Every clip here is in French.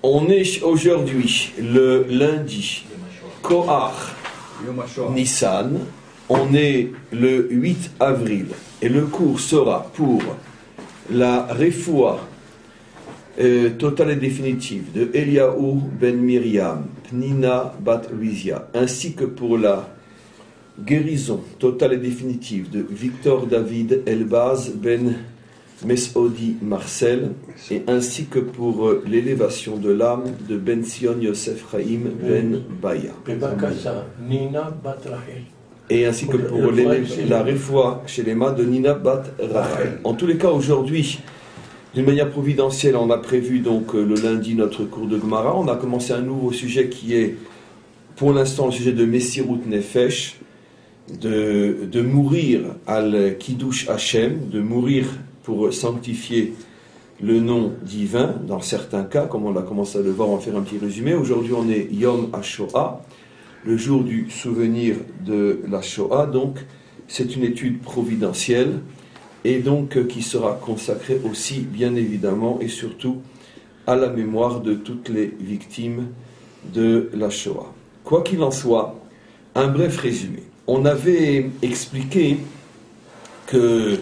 On est aujourd'hui le lundi Kohar Nissan, on est le 8 avril et le cours sera pour la refoua totale et définitive de Eliaou ben Miriam, Pnina bat Luisia, ainsi que pour la guérison totale et définitive de Victor David Elbaz ben Mesodi Marcel, et ainsi que pour l'élévation de l'âme de Ben Sion Yosef Chaim ben Baya. Et ainsi que pour la refoua chez les mains de Nina bat Rachel. En tous les cas, aujourd'hui, d'une manière providentielle, on a prévu donc le lundi notre cours de Gemara. On a commencé un nouveau sujet qui est, pour l'instant, le sujet de Messirut Nefesh, de mourir al Kiddush Hashem, de mourir pour sanctifier le nom divin, dans certains cas, comme on a commencé à le voir, on va faire un petit résumé. Aujourd'hui, on est Yom HaShoah, le jour du souvenir de la Shoah. Donc, c'est une étude providentielle, et donc qui sera consacrée aussi, bien évidemment, et surtout, à la mémoire de toutes les victimes de la Shoah. Quoi qu'il en soit, un bref résumé. On avait expliqué que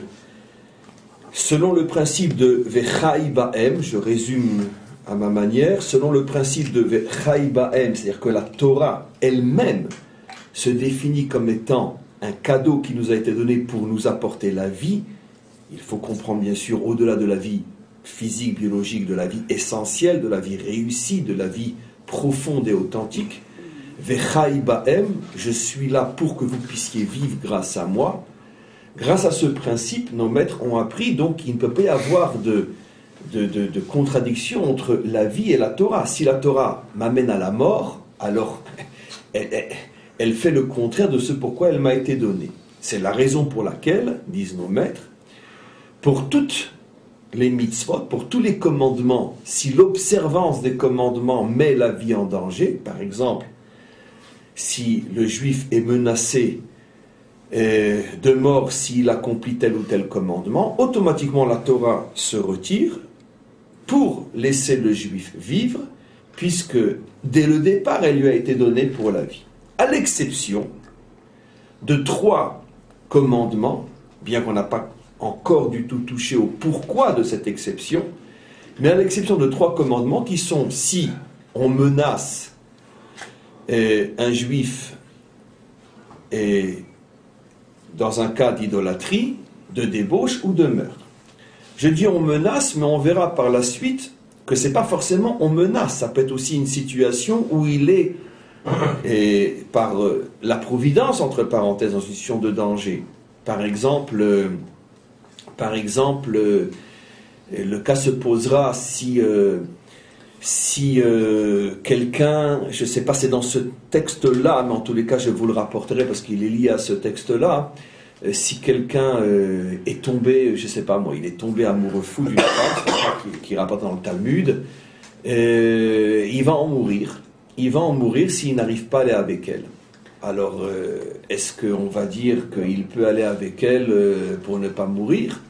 selon le principe de Vechai Ba'em, je résume à ma manière, selon le principe de Vechai Ba'em, c'est-à-dire que la Torah elle-même se définit comme étant un cadeau qui nous a été donné pour nous apporter la vie, il faut comprendre bien sûr au-delà de la vie physique, biologique, de la vie essentielle, de la vie réussie, de la vie profonde et authentique. Vechai Ba'em, je suis là pour que vous puissiez vivre grâce à moi. Grâce à ce principe, nos maîtres ont appris donc qu'il ne peut pas y avoir de contradiction entre la vie et la Torah. Si la Torah m'amène à la mort, alors elle fait le contraire de ce pourquoi elle m'a été donnée. C'est la raison pour laquelle, disent nos maîtres, pour toutes les mitzvot, pour tous les commandements, si l'observance des commandements met la vie en danger, par exemple, si le juif est menacé de mort s'il accomplit tel ou tel commandement, automatiquement la Torah se retire pour laisser le juif vivre, puisque dès le départ, elle lui a été donnée pour la vie. À l'exception de 3 commandements, bien qu'on n'a pas encore du tout touché au pourquoi de cette exception, mais à l'exception de 3 commandements qui sont, si on menace un juif dans un cas d'idolâtrie, de débauche ou de meurtre. Je dis on menace, mais on verra par la suite que c'est pas forcément on menace, ça peut être aussi une situation où il est, par la providence, entre parenthèses, en situation de danger. Par exemple, le cas se posera si quelqu'un, je ne sais pas, c'est dans ce texte-là, mais en tous les cas, je vous le rapporterai parce qu'il est lié à ce texte-là. Si quelqu'un est tombé, je ne sais pas moi, il est tombé amoureux fou d'une femme, qui rapporte dans le Talmud, il va en mourir. Il va en mourir s'il n'arrive pas à aller avec elle. Alors, est-ce qu'on va dire qu'il peut aller avec elle pour ne pas mourir ?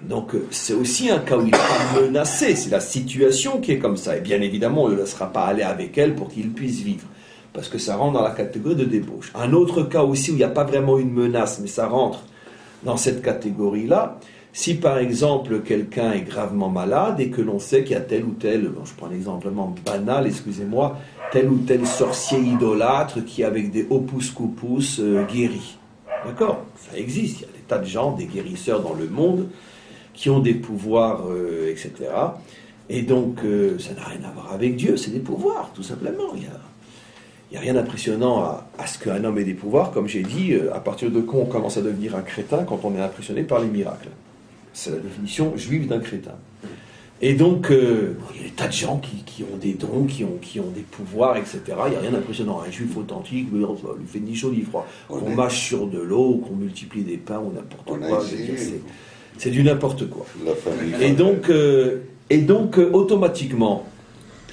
Donc, c'est aussi un cas où il n'est pas menacé, c'est la situation qui est comme ça. Et bien évidemment, on ne le laissera pas aller avec elle pour qu'il puisse vivre, parce que ça rentre dans la catégorie de débauche. Un autre cas aussi où il n'y a pas vraiment une menace, mais ça rentre dans cette catégorie-là, si par exemple quelqu'un est gravement malade et que l'on sait qu'il y a tel ou tel, bon, je prends un exemple vraiment banal, excusez-moi, tel ou tel sorcier idolâtre qui avec des opus-coupus guérit. D'accord ? Ça existe, il y a des tas de gens, des guérisseurs dans le monde, qui ont des pouvoirs, etc. Et donc, ça n'a rien à voir avec Dieu, c'est des pouvoirs, tout simplement. Il n'y a rien d'impressionnant à ce qu'un homme ait des pouvoirs. Comme j'ai dit, à partir de quand on commence à devenir un crétin, quand on est impressionné par les miracles. C'est la définition juive d'un crétin. Et donc, il y a des tas de gens qui ont des dons, qui ont des pouvoirs, etc. Il n'y a rien d'impressionnant. Un juif authentique, lui fait ni chaud ni froid. Qu'on mâche sur de l'eau, qu'on multiplie des pains ou n'importe quoi. C'est du n'importe quoi. Et donc, automatiquement,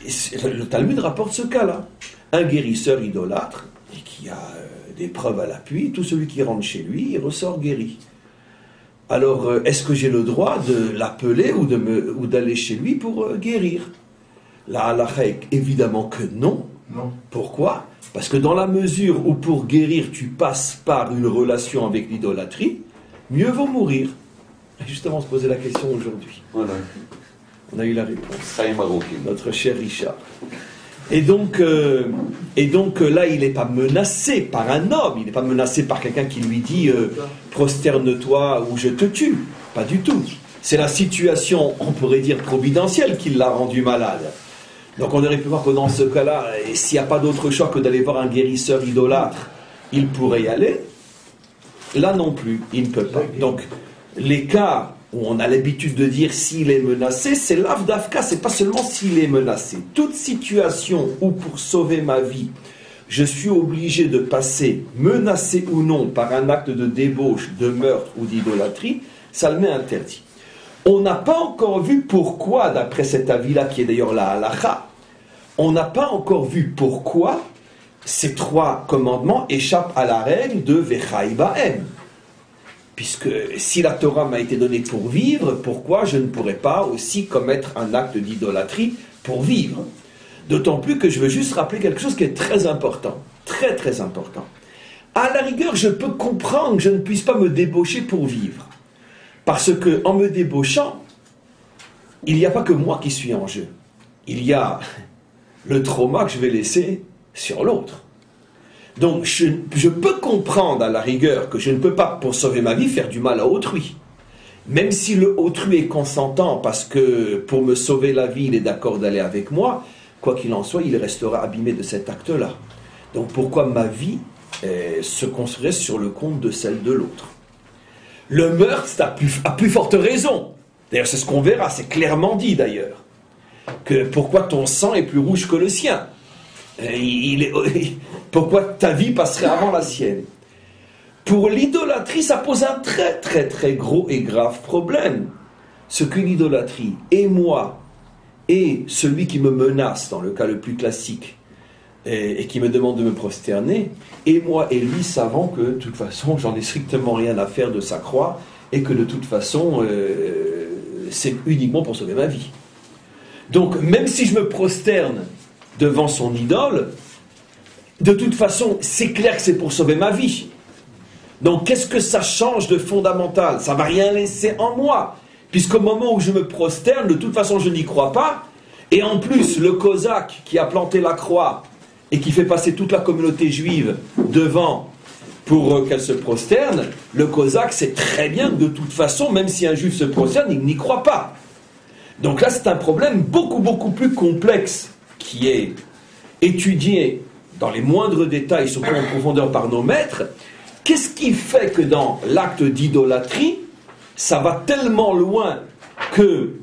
le Talmud rapporte ce cas-là. Un guérisseur idolâtre, et qui a des preuves à l'appui, tout celui qui rentre chez lui, il ressort guéri. Alors, est-ce que j'ai le droit de l'appeler ou d'aller chez lui pour guérir ? La halakha est évidemment que non. Non. Pourquoi? Parce que dans la mesure où pour guérir tu passes par une relation avec l'idolâtrie, mieux vaut mourir. Et justement, on se posait la question aujourd'hui. Voilà. On a eu la réponse. Chaim Marocain. Notre cher Richard. Et donc là, il n'est pas menacé par un homme, il n'est pas menacé par quelqu'un qui lui dit prosterne-toi ou je te tue. Pas du tout. C'est la situation, on pourrait dire, providentielle qui l'a rendu malade. Donc on aurait pu voir que dans ce cas-là, s'il n'y a pas d'autre choix que d'aller voir un guérisseur idolâtre, il pourrait y aller. Là non plus, il ne peut pas. Donc les cas où on a l'habitude de dire s'il est menacé, c'est l'avdafka, c'est pas seulement s'il est menacé. Toute situation où pour sauver ma vie, je suis obligé de passer, menacé ou non, par un acte de débauche, de meurtre ou d'idolâtrie, ça le met interdit. On n'a pas encore vu pourquoi, d'après cet avis-là, qui est d'ailleurs la halakha, on n'a pas encore vu pourquoi ces trois commandements échappent à la règle de Vechai Ba'em. Puisque si la Torah m'a été donnée pour vivre, pourquoi je ne pourrais pas aussi commettre un acte d'idolâtrie pour vivre? D'autant plus que je veux juste rappeler quelque chose qui est très important, très très important. À la rigueur, je peux comprendre que je ne puisse pas me débaucher pour vivre. Parce que en me débauchant, il n'y a pas que moi qui suis en jeu. Il y a le trauma que je vais laisser sur l'autre. Donc je peux comprendre à la rigueur que je ne peux pas, pour sauver ma vie, faire du mal à autrui. Même si le autrui est consentant, parce que pour me sauver la vie, il est d'accord d'aller avec moi, quoi qu'il en soit, il restera abîmé de cet acte-là. Donc pourquoi ma vie se construirait sur le compte de celle de l'autre? Le meurtre, c'est à plus forte raison. D'ailleurs, c'est ce qu'on verra, c'est clairement dit d'ailleurs. Que pourquoi ton sang est plus rouge que le sien? Pourquoi ta vie passerait avant la sienne? Pour l'idolâtrie, ça pose un très très très gros et grave problème. Ce qu'une idolâtrie, et moi, et celui qui me menace, dans le cas le plus classique, et qui me demande de me prosterner, et moi et lui savons que de toute façon, j'en ai strictement rien à faire de sa croix, et que de toute façon, c'est uniquement pour sauver ma vie. Donc, même si je me prosterne devant son idole, de toute façon, c'est clair que c'est pour sauver ma vie. Donc, qu'est-ce que ça change de fondamental? Ça ne va rien laisser en moi, puisqu'au moment où je me prosterne, de toute façon, je n'y crois pas. Et en plus, le cosaque qui a planté la croix et qui fait passer toute la communauté juive devant pour qu'elle se prosterne, le cosaque sait très bien que de toute façon, même si un juif se prosterne, il n'y croit pas. Donc là, c'est un problème beaucoup, beaucoup plus complexe qui est étudié dans les moindres détails, surtout en profondeur par nos maîtres. Qu'est-ce qui fait que dans l'acte d'idolâtrie, ça va tellement loin que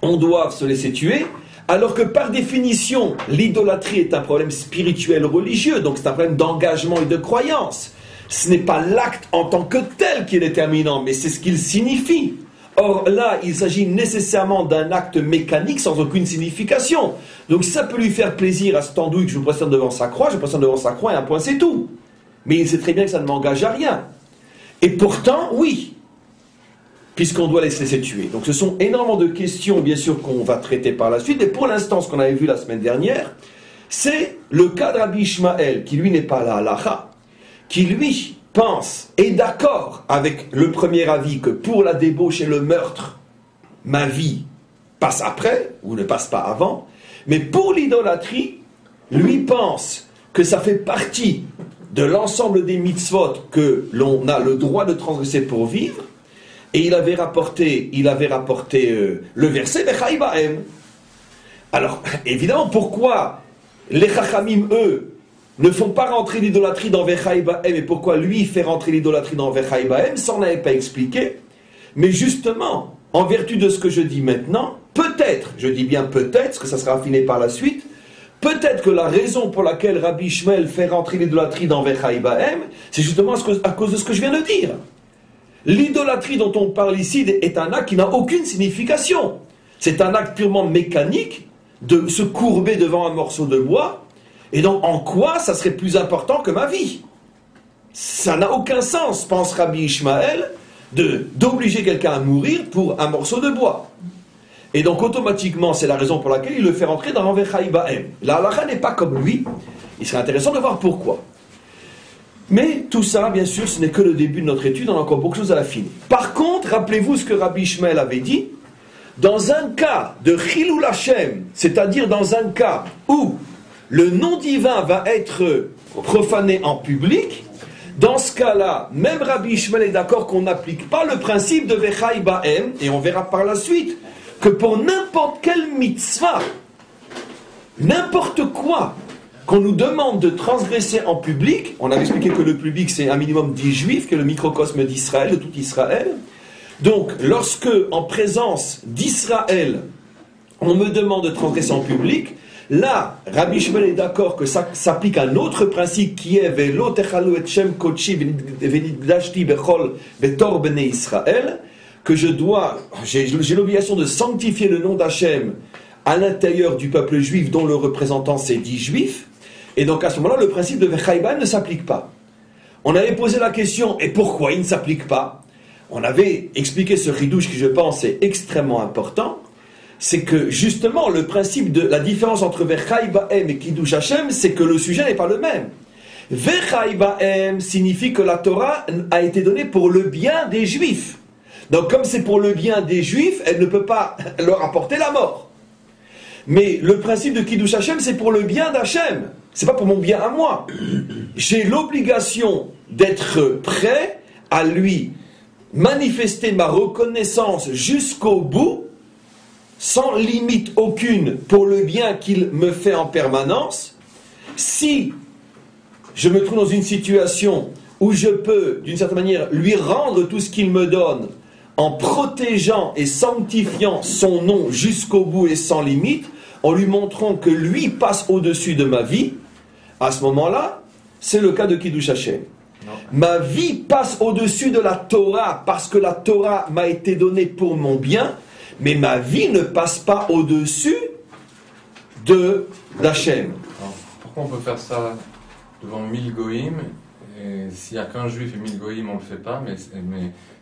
on doit se laisser tuer, alors que par définition, l'idolâtrie est un problème spirituel religieux, donc c'est un problème d'engagement et de croyance. Ce n'est pas l'acte en tant que tel qui est déterminant, mais c'est ce qu'il signifie. Or là, il s'agit nécessairement d'un acte mécanique sans aucune signification. Donc si ça peut lui faire plaisir à cet andouille que je me prosterne devant sa croix, je me prosterne devant sa croix et un point c'est tout. Mais il sait très bien que ça ne m'engage à rien. Et pourtant, oui, puisqu'on doit les laisser tuer. Donc ce sont énormément de questions, bien sûr, qu'on va traiter par la suite. Et pour l'instant, ce qu'on avait vu la semaine dernière, c'est le cas de Rabbi Ishmael, qui lui n'est pas la halakha, qui lui pense, est d'accord avec le premier avis que pour la débauche et le meurtre, ma vie passe après, ou ne passe pas avant, mais pour l'idolâtrie, lui pense que ça fait partie de l'ensemble des mitzvot que l'on a le droit de transgresser pour vivre, et il avait rapporté le verset Vechai Ba'em. Alors, évidemment, pourquoi les Chachamim, eux, ne font pas rentrer l'idolâtrie dans Vechai Ba'em, et pourquoi lui fait rentrer l'idolâtrie dans Vechai Ba'em, ça on n'avait pas expliqué. Mais justement, en vertu de ce que je dis maintenant, peut-être, je dis bien peut-être, parce que ça sera affiné par la suite, peut-être que la raison pour laquelle Rabbi Ishmael fait rentrer l'idolâtrie dans Vechai Ba'em, c'est justement à cause de ce que je viens de dire. L'idolâtrie dont on parle ici est un acte qui n'a aucune signification. C'est un acte purement mécanique de se courber devant un morceau de bois. Et donc, en quoi ça serait plus important que ma vie? Ça n'a aucun sens, pense Rabbi Ishmael, d'obliger quelqu'un à mourir pour un morceau de bois. Et donc automatiquement, c'est la raison pour laquelle il le fait rentrer dans Vechai Ba'em. La halakha n'est pas comme lui. Il serait intéressant de voir pourquoi. Mais tout ça, bien sûr, ce n'est que le début de notre étude. On a encore beaucoup de choses à affiner. Par contre, rappelez-vous ce que Rabbi Ishmael avait dit. Dans un cas de Chilul Hashem, c'est-à-dire dans un cas où le nom divin va être profané en public, dans ce cas-là, même Rabbi Ishmael est d'accord qu'on n'applique pas le principe de Vechai Ba'em, et on verra par la suite que pour n'importe quelle mitzvah, n'importe quoi qu'on nous demande de transgresser en public, on avait expliqué que le public c'est un minimum 10 juifs, que le microcosme d'Israël, de tout Israël. Donc, lorsque, en présence d'Israël, on me demande de transgresser en public, là, Rabbi Ishmael est d'accord que ça s'applique à un autre principe qui est Velo techalu et shem kodeshi venigdashti bechol betor bnei Israël, que j'ai l'obligation de sanctifier le nom d'Hachem à l'intérieur du peuple juif dont le représentant c'est 10 juifs, et donc à ce moment-là, le principe de Vechai Ba'em ne s'applique pas. On avait posé la question, et pourquoi il ne s'applique pas? On avait expliqué ce ridouche qui, je pense, est extrêmement important. C'est que, justement, le principe de la différence entre Vechai Ba'em et Kiddush Hashem, c'est que le sujet n'est pas le même. Vechai Ba'em signifie que la Torah a été donnée pour le bien des Juifs. Donc, comme c'est pour le bien des Juifs, elle ne peut pas leur apporter la mort. Mais le principe de Kiddush Hashem, c'est pour le bien d'Hachem. C'est pas pour mon bien à moi. J'ai l'obligation d'être prêt à lui manifester ma reconnaissance jusqu'au bout, sans limite aucune pour le bien qu'il me fait en permanence. Si je me trouve dans une situation où je peux, d'une certaine manière, lui rendre tout ce qu'il me donne en protégeant et sanctifiant son nom jusqu'au bout et sans limite, en lui montrant que lui passe au-dessus de ma vie, à ce moment-là, c'est le cas de Kiddush Hashem. Ma vie passe au-dessus de la Torah parce que la Torah m'a été donnée pour mon bien, mais ma vie ne passe pas au-dessus d'Hachem. Pourquoi on peut faire ça devant 1000 goïms, et s'il n'y a qu'un juif et 1000 goïms, on ne le fait pas, mais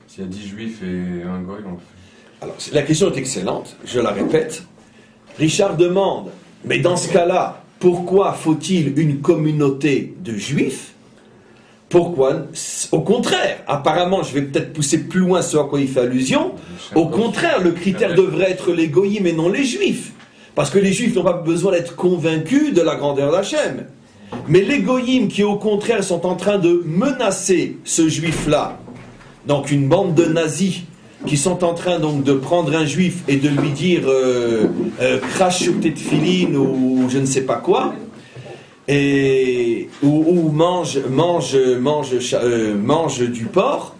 s'il y a 10 juifs et un goïm, on le fait? Alors, la question est excellente, je la répète. Richard demande, mais dans ce cas-là, pourquoi faut-il une communauté de juifs? Pourquoi? Au contraire, apparemment, je vais peut-être pousser plus loin ce à quoi il fait allusion. Au contraire, le critère devrait être les goïms et non les juifs. Parce que les juifs n'ont pas besoin d'être convaincus de la grandeur d'Hachem. Mais les goïms qui, au contraire, sont en train de menacer ce juif-là, donc une bande de nazis, qui sont en train donc de prendre un juif et de lui dire crache sur tes tefilines ou je ne sais pas quoi, ou mange du porc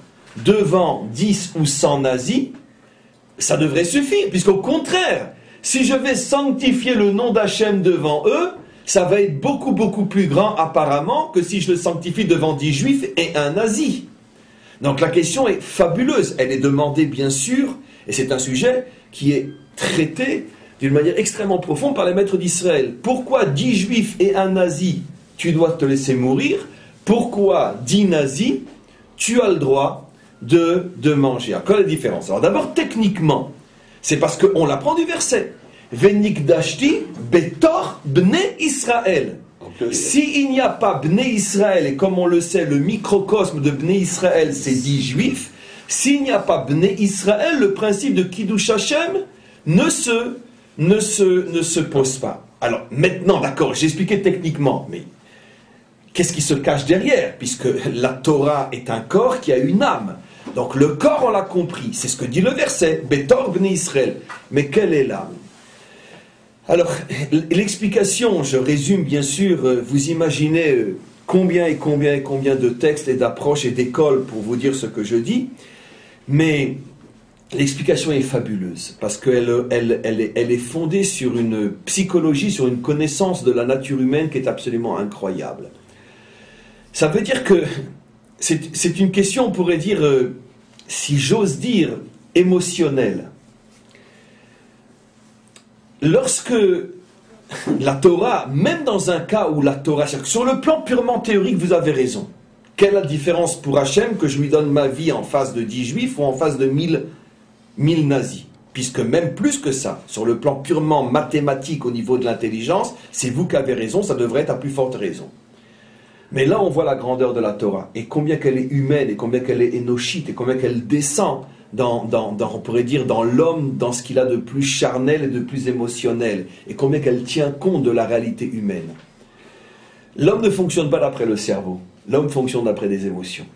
devant 10 ou 100 nazis, ça devrait suffire, puisqu'au contraire, si je vais sanctifier le nom d'Hachem devant eux, ça va être beaucoup beaucoup plus grand apparemment que si je le sanctifie devant 10 juifs et un nazi. Donc la question est fabuleuse, elle est demandée bien sûr, et c'est un sujet qui est traité d'une manière extrêmement profonde par les maîtres d'Israël. Pourquoi 10 juifs et un nazi, tu dois te laisser mourir? Pourquoi 10 nazis, tu as le droit de manger? Alors, quelle est la différence? Alors d'abord, techniquement, c'est parce qu'on l'apprend du verset. Venikdashti betor bnei Israël. S'il n'y a pas Bnei Israël, et comme on le sait, le microcosme de Bnei Israël, c'est 10 juifs, s'il n'y a pas Bnei Israël, le principe de Kiddush Hashem ne se pose pas. Alors, maintenant, d'accord, j'ai expliqué techniquement, mais qu'est-ce qui se cache derrière? Puisque la Torah est un corps qui a une âme. Donc, le corps, on l'a compris, c'est ce que dit le verset, Betor Bnei Israël. Mais quelle est l'âme? Alors, l'explication, je résume bien sûr, vous imaginez combien de textes et d'approches et d'écoles pour vous dire ce que je dis, mais l'explication est fabuleuse, parce qu'elle est fondée sur une psychologie, sur une connaissance de la nature humaine qui est absolument incroyable. Ça veut dire que c'est une question, on pourrait dire, si j'ose dire, émotionnelle. Lorsque la Torah, même dans un cas où la Torah, sur le plan purement théorique, vous avez raison. Quelle est la différence pour Hachem que je lui donne ma vie en face de 10 juifs ou en face de 1000 nazis? puisque même plus que ça, sur le plan purement mathématique au niveau de l'intelligence, c'est vous qui avez raison, ça devrait être à plus forte raison. Mais là, on voit la grandeur de la Torah, et combien qu'elle est humaine, et combien qu'elle est énochite, et combien qu'elle descend on pourrait dire, dans l'homme, dans ce qu'il a de plus charnel et de plus émotionnel, et combien qu'elle tient compte de la réalité humaine. L'homme ne fonctionne pas d'après le cerveau, l'homme fonctionne d'après des émotions.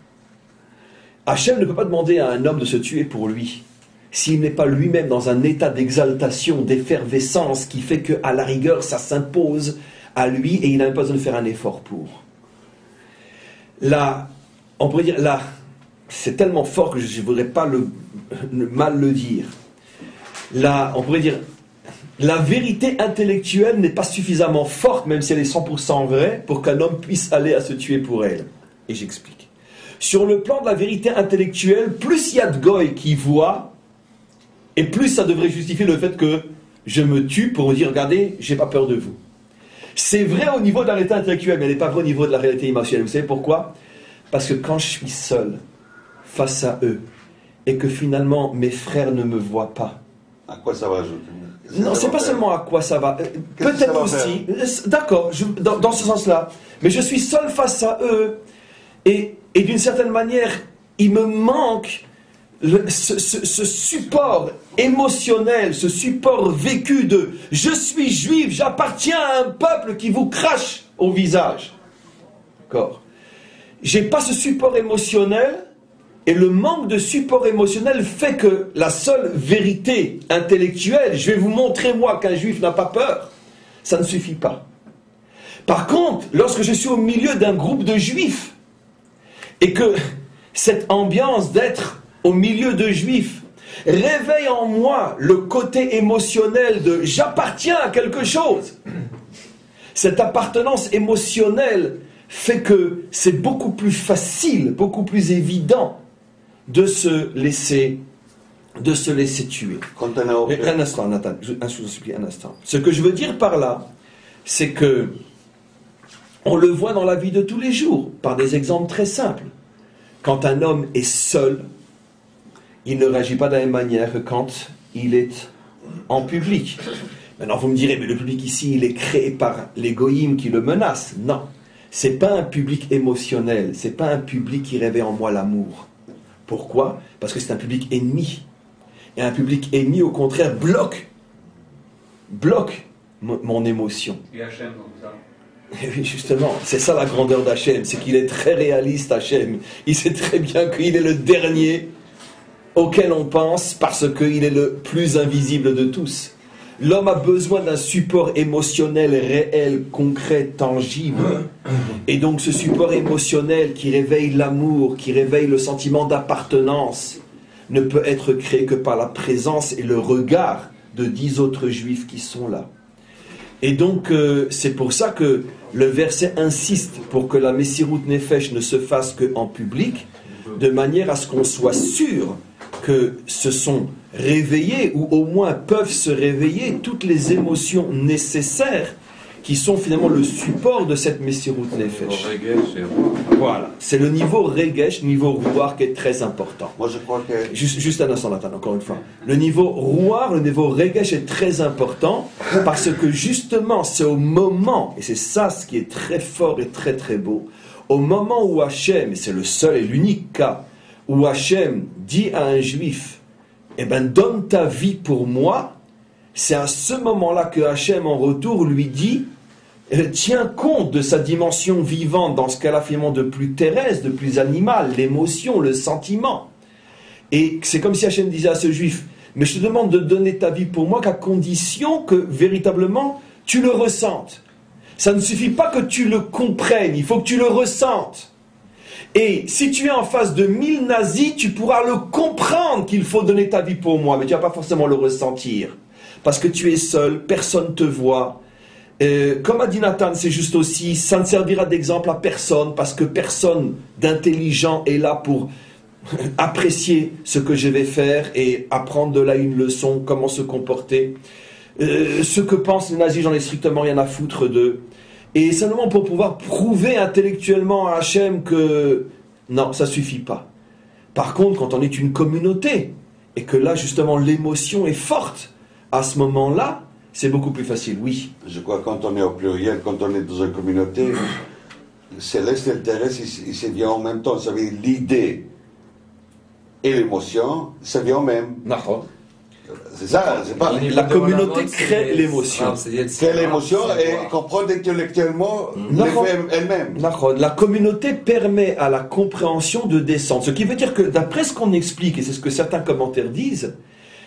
Hachem ne peut pas demander à un homme de se tuer pour lui, s'il n'est pas lui-même dans un état d'exaltation, d'effervescence, qui fait qu'à la rigueur, ça s'impose à lui, et il n'a même pas besoin de faire un effort pour. Là, on pourrait dire, là, c'est tellement fort que je ne voudrais pas mal le dire. Là, on pourrait dire, la vérité intellectuelle n'est pas suffisamment forte, même si elle est 100% vraie, pour qu'un homme puisse aller à se tuer pour elle. Et j'explique. Sur le plan de la vérité intellectuelle, plus il y a de goy qui voient, et plus ça devrait justifier le fait que je me tue pour dire, regardez, j'ai pas peur de vous. C'est vrai au niveau de la réalité intellectuelle, mais elle n'est pas vraie au niveau de la réalité émotionnelle. Vous savez pourquoi? Parce que quand je suis seul, face à eux, et que finalement mes frères ne me voient pas. À quoi ça va? Non, c'est pas seulement à quoi ça va. Peut-être aussi, d'accord, dans ce sens-là. Mais je suis seul face à eux, et d'une certaine manière, il me manque ce support émotionnel, ce support vécu de « je suis juif, j'appartiens à un peuple qui vous crache au visage ». D'accord. J'ai pas ce support émotionnel, et le manque de support émotionnel fait que la seule vérité intellectuelle, je vais vous montrer moi qu'un juif n'a pas peur, ça ne suffit pas. Par contre, lorsque je suis au milieu d'un groupe de juifs, et que cette ambiance d'être au milieu de juifs réveille en moi le côté émotionnel de j'appartiens à quelque chose, cette appartenance émotionnelle fait que c'est beaucoup plus facile, beaucoup plus évident de se laisser tuer. Un instant, Nathan, je vous supplie un instant. Ce que je veux dire par là, c'est que on le voit dans la vie de tous les jours, par des exemples très simples. Quand un homme est seul, il ne réagit pas de la même manière que quand il est en public. Maintenant, vous me direz, mais le public ici, il est créé par les goïms qui le menacent. Non, c'est pas un public émotionnel, c'est pas un public qui réveille en moi l'amour. Pourquoi? Parce que c'est un public ennemi. Et un public ennemi, au contraire, bloque mon émotion. Et Hachem dans tout ça. Et oui, justement, c'est ça la grandeur d'Hachem, c'est qu'il est très réaliste, Hachem. Il sait très bien qu'il est le dernier auquel on pense parce qu'il est le plus invisible de tous. L'homme a besoin d'un support émotionnel réel, concret, tangible. Et donc ce support émotionnel qui réveille l'amour, qui réveille le sentiment d'appartenance, ne peut être créé que par la présence et le regard de 10 autres juifs qui sont là. Et donc c'est pour ça que le verset insiste pour que la Messirut Nefesh ne se fasse qu'en public, de manière à ce qu'on soit sûr que se sont réveillées, ou au moins peuvent se réveiller, toutes les émotions nécessaires qui sont finalement le support de cette Messirut Nefesh. Voilà, c'est le niveau Regesh, niveau Rouar qui est très important. Moi je crois que... Juste un instant, Nathan, encore une fois. Le niveau Rouar, le niveau Regesh est très important parce que justement c'est au moment, et c'est ça ce qui est très fort et très très beau, au moment où Hachem, et c'est le seul et l'unique cas, où Hachem dit à un juif, eh ben donne ta vie pour moi, c'est à ce moment-là que Hachem en retour lui dit, tient compte de sa dimension vivante, dans ce cas-là finalement de plus terrestre, de plus animal, l'émotion, le sentiment. Et c'est comme si Hachem disait à ce juif, mais je te demande de donner ta vie pour moi qu'à condition que véritablement tu le ressentes. Ça ne suffit pas que tu le comprennes, il faut que tu le ressentes. Et si tu es en face de 1000 nazis, tu pourras le comprendre qu'il faut donner ta vie pour moi, mais tu ne vas pas forcément le ressentir. Parce que tu es seul, personne ne te voit. Comme a dit Nathan, c'est juste aussi, ça ne servira d'exemple à personne, parce que personne d'intelligent est là pour apprécier ce que je vais faire et apprendre de là une leçon, comment se comporter. Ce que pensent les nazis, j'en ai strictement rien à foutre d'eux. Et simplement pour pouvoir prouver intellectuellement à Hachem que non, ça suffit pas. Par contre, quand on est une communauté, et que là, justement, l'émotion est forte, à ce moment-là, c'est beaucoup plus facile, oui. Je crois que quand on est au pluriel, quand on est dans une communauté, céleste et le terrestre, il se vient en même temps. Ça veut dire l'idée et l'émotion, ça vient en même. C'est ça, c'est pas... La communauté crée l'émotion. Crée l'émotion et comprend intellectuellement l'effet elle-même. La communauté permet à la compréhension de descendre. Ce qui veut dire que, d'après ce qu'on explique, et c'est ce que certains commentaires disent,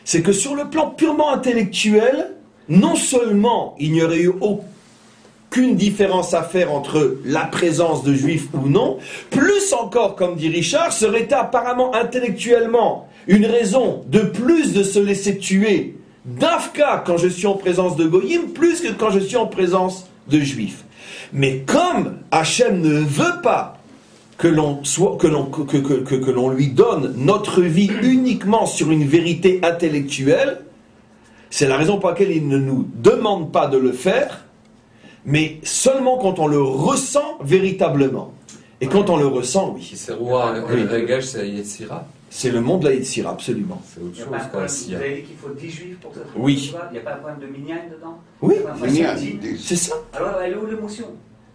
c'est que sur le plan purement intellectuel, non seulement il n'y aurait eu aucune différence à faire entre la présence de juifs ou non, plus encore, comme dit Richard, serait apparemment intellectuellement une raison de plus de se laisser tuer d'Afka quand je suis en présence de Goyim, plus que quand je suis en présence de juifs. Mais comme Hachem ne veut pas que l'on lui donne notre vie uniquement sur une vérité intellectuelle, c'est la raison pour laquelle il ne nous demande pas de le faire, mais seulement quand on le ressent véritablement. Et quand on le ressent, oui. C'est roi, Regesh, c'est Yetzira. C'est le monde de la Yetzira, absolument. C'est autre chose. Vous avez dit qu'il faut 10 juifs pour que ça soit. Oui. Il n'y a pas un problème de minyan dedans? Oui, C'est ça. Alors, elle est où l'émotion?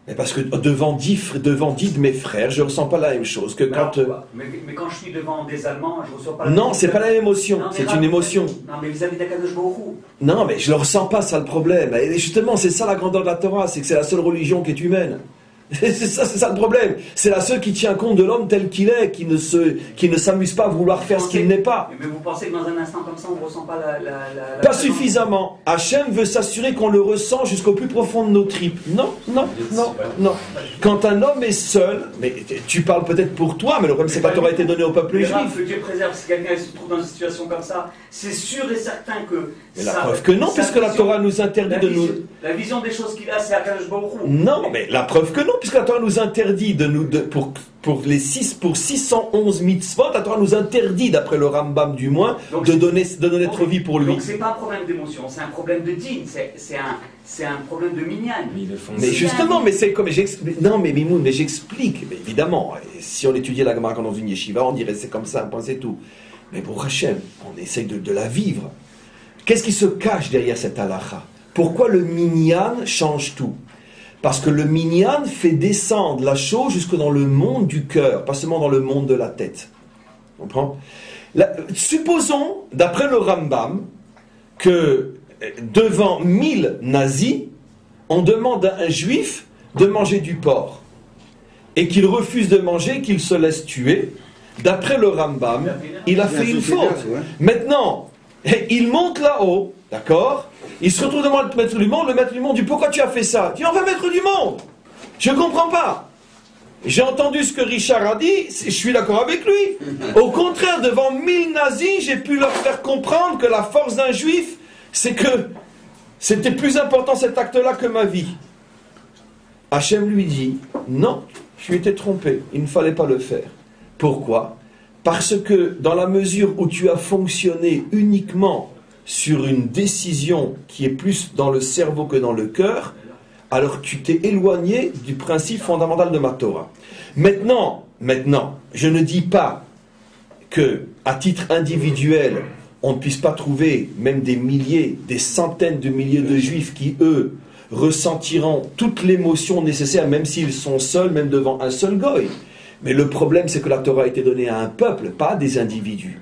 Mais parce que devant 10 de mes frères, je ne ressens pas la même chose que quand... Mais quand je suis devant des Allemands, je ne ressens pas la Non, même chose. c'est pas la même émotion, Non, c'est une émotion. Non, mais vis-à-vis d'Akadosh Baruch Hu. Non, mais je ne le ressens pas, ça le problème. Et justement, c'est ça la grandeur de la Torah, c'est que c'est la seule religion qui est humaine. C'est ça le problème. C'est la seule qui tient compte de l'homme tel qu'il est, qui ne s'amuse pas à vouloir faire ce qu'il n'est pas. Mais vous pensez que dans un instant comme ça, on ne ressent pas la Pas suffisamment. Hachem veut s'assurer qu'on le ressent jusqu'au plus profond de nos tripes. Non. Quand un homme est seul, mais tu parles peut-être pour toi, mais le problème c'est que la Torah a été donnée au peuple juif. Que Dieu préserve, si quelqu'un se trouve dans une situation comme ça, c'est sûr et certain que... Mais la preuve que non, puisque la Torah nous interdit de nous... La vision des choses qu'il a, c'est Akadosh Baruch Hu. Non, mais la preuve que non, puisque la Torah nous interdit pour 611 mitzvot, la Torah nous interdit, d'après le Rambam du moins, de donner notre vie pour lui. Donc c'est pas un problème d'émotion, c'est un problème de dîne, c'est un problème de minyan. Mais justement, mais c'est comme non, mais Mimoun, mais j'explique, mais évidemment, si on étudiait la Gemara dans une yeshiva, on dirait c'est comme ça, point, c'est tout. Mais pour Hachem, on essaye de la vivre. Qu'est-ce qui se cache derrière cette halakha? Pourquoi le minyan change tout? Parce que le minyan fait descendre la chose jusque dans le monde du cœur, pas seulement dans le monde de la tête. On comprend? Supposons, d'après le Rambam, que devant 1000 nazis, on demande à un juif de manger du porc, et qu'il refuse de manger, qu'il se laisse tuer. D'après le Rambam, il a fait une faute. Maintenant, il monte là-haut, d'accord? Il se retrouve devant le maître du monde dit pourquoi tu as fait ça? Il dit on va maître du monde. Je ne comprends pas. J'ai entendu ce que Richard a dit, je suis d'accord avec lui. Au contraire, devant 1000 nazis, j'ai pu leur faire comprendre que la force d'un juif, c'est que c'était plus important cet acte-là que ma vie. Hachem lui dit non, tu étais trompé, il ne fallait pas le faire. Pourquoi? Parce que dans la mesure où tu as fonctionné uniquement sur une décision qui est plus dans le cerveau que dans le cœur, alors tu t'es éloigné du principe fondamental de ma Torah. Maintenant, je ne dis pas que, à titre individuel, on ne puisse pas trouver même des milliers, des centaines de milliers de juifs qui, eux, ressentiront toute l'émotion nécessaire, même s'ils sont seuls, même devant un seul goy. Mais le problème, c'est que la Torah a été donnée à un peuple, pas à des individus.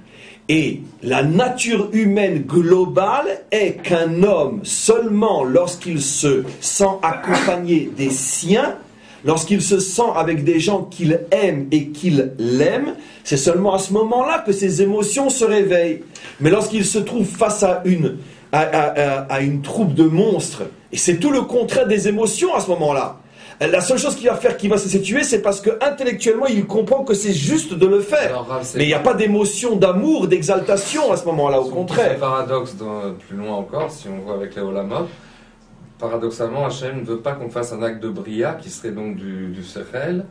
Et la nature humaine globale est qu'un homme, seulement lorsqu'il se sent accompagné des siens, lorsqu'il se sent avec des gens qu'il aime et qu'il l'aime, c'est seulement à ce moment-là que ses émotions se réveillent. Mais lorsqu'il se trouve face à une troupe de monstres, et c'est tout le contraire des émotions à ce moment-là, la seule chose qu'il va faire, qui va se tuer, c'est parce que intellectuellement il comprend que c'est juste de le faire. Alors, mais il n'y a pas d'émotion, d'amour, d'exaltation à ce moment-là, au contraire. C'est paradoxe plus loin encore, si on voit avec les Olamot. Paradoxalement, Hachem ne veut pas qu'on fasse un acte de Bria, qui serait donc du Sechel,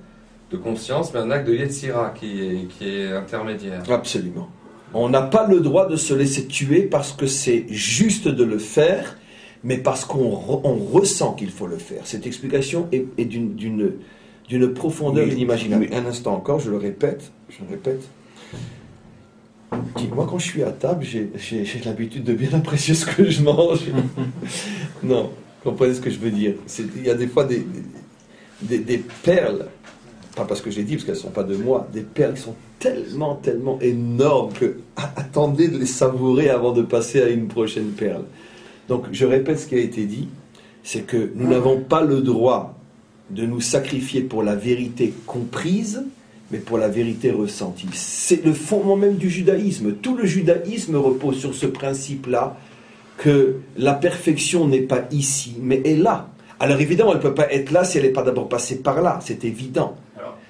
de conscience, mais un acte de Yetzira, qui est intermédiaire. Absolument. On n'a pas le droit de se laisser tuer parce que c'est juste de le faire, mais parce qu'on ressent qu'il faut le faire. Cette explication est d'une profondeur inimaginable. Un instant encore, je le répète. Moi, quand je suis à table, j'ai l'habitude de bien apprécier ce que je mange. Non, comprenez ce que je veux dire. Il y a des fois des perles, pas parce que j'ai dit, parce qu'elles ne sont pas de moi, des perles qui sont tellement, tellement énormes que attendez de les savourer avant de passer à une prochaine perle. Donc, je répète ce qui a été dit, c'est que nous n'avons pas le droit de nous sacrifier pour la vérité comprise, mais pour la vérité ressentie. C'est le fondement même du judaïsme. Tout le judaïsme repose sur ce principe-là, que la perfection n'est pas ici, mais est là. Alors évidemment, elle ne peut pas être là si elle n'est pas d'abord passée par là, c'est évident.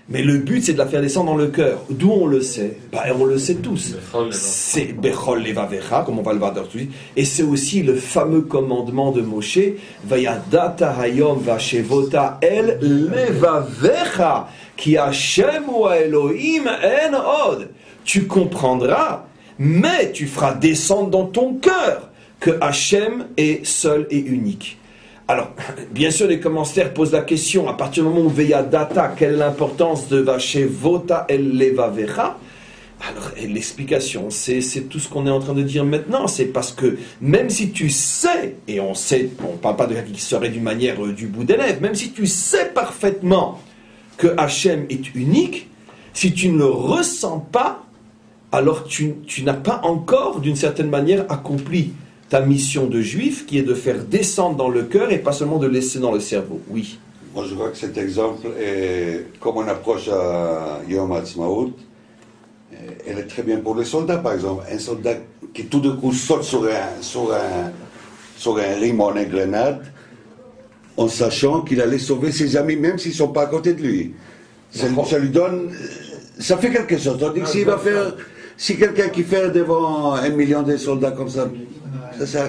Mais le but, c'est de la faire descendre dans le cœur. D'où on le sait? On le sait tous. C'est Bechol Levavecha, comme on va le voir tout de suite. Et c'est aussi le fameux commandement de Moshe, Vayadata Hayom Vashevota El Levavecha, qui Hashem ou Elohim en od. Tu comprendras, mais tu feras descendre dans ton cœur que Hashem est seul et unique. Alors, bien sûr, les commentaires posent la question, à partir du moment où Veyadata, quelle est l'importance de Vashevota El Levavecha? Alors, l'explication, c'est tout ce qu'on est en train de dire maintenant. C'est parce que, même si tu sais, et on sait, on ne parle pas de quelqu'un qui serait d'une manière du bout des lèvres, même si tu sais parfaitement que Hachem est unique, si tu ne le ressens pas, alors tu n'as pas encore, d'une certaine manière, accompli ta mission de juif, qui est de faire descendre dans le cœur et pas seulement de laisser dans le cerveau. Oui. Moi, je crois que cet exemple, est, comme on approche à Yom Ha'atzmaut, elle est très bien pour les soldats, par exemple. Un soldat qui tout d'un coup saute sur un rime en grenade, en sachant qu'il allait sauver ses amis, même s'ils ne sont pas à côté de lui. Ça lui donne... Ça fait quelque chose. Tandis que s'il va faire... Si quelqu'un qui fait devant 1 million de soldats comme ça,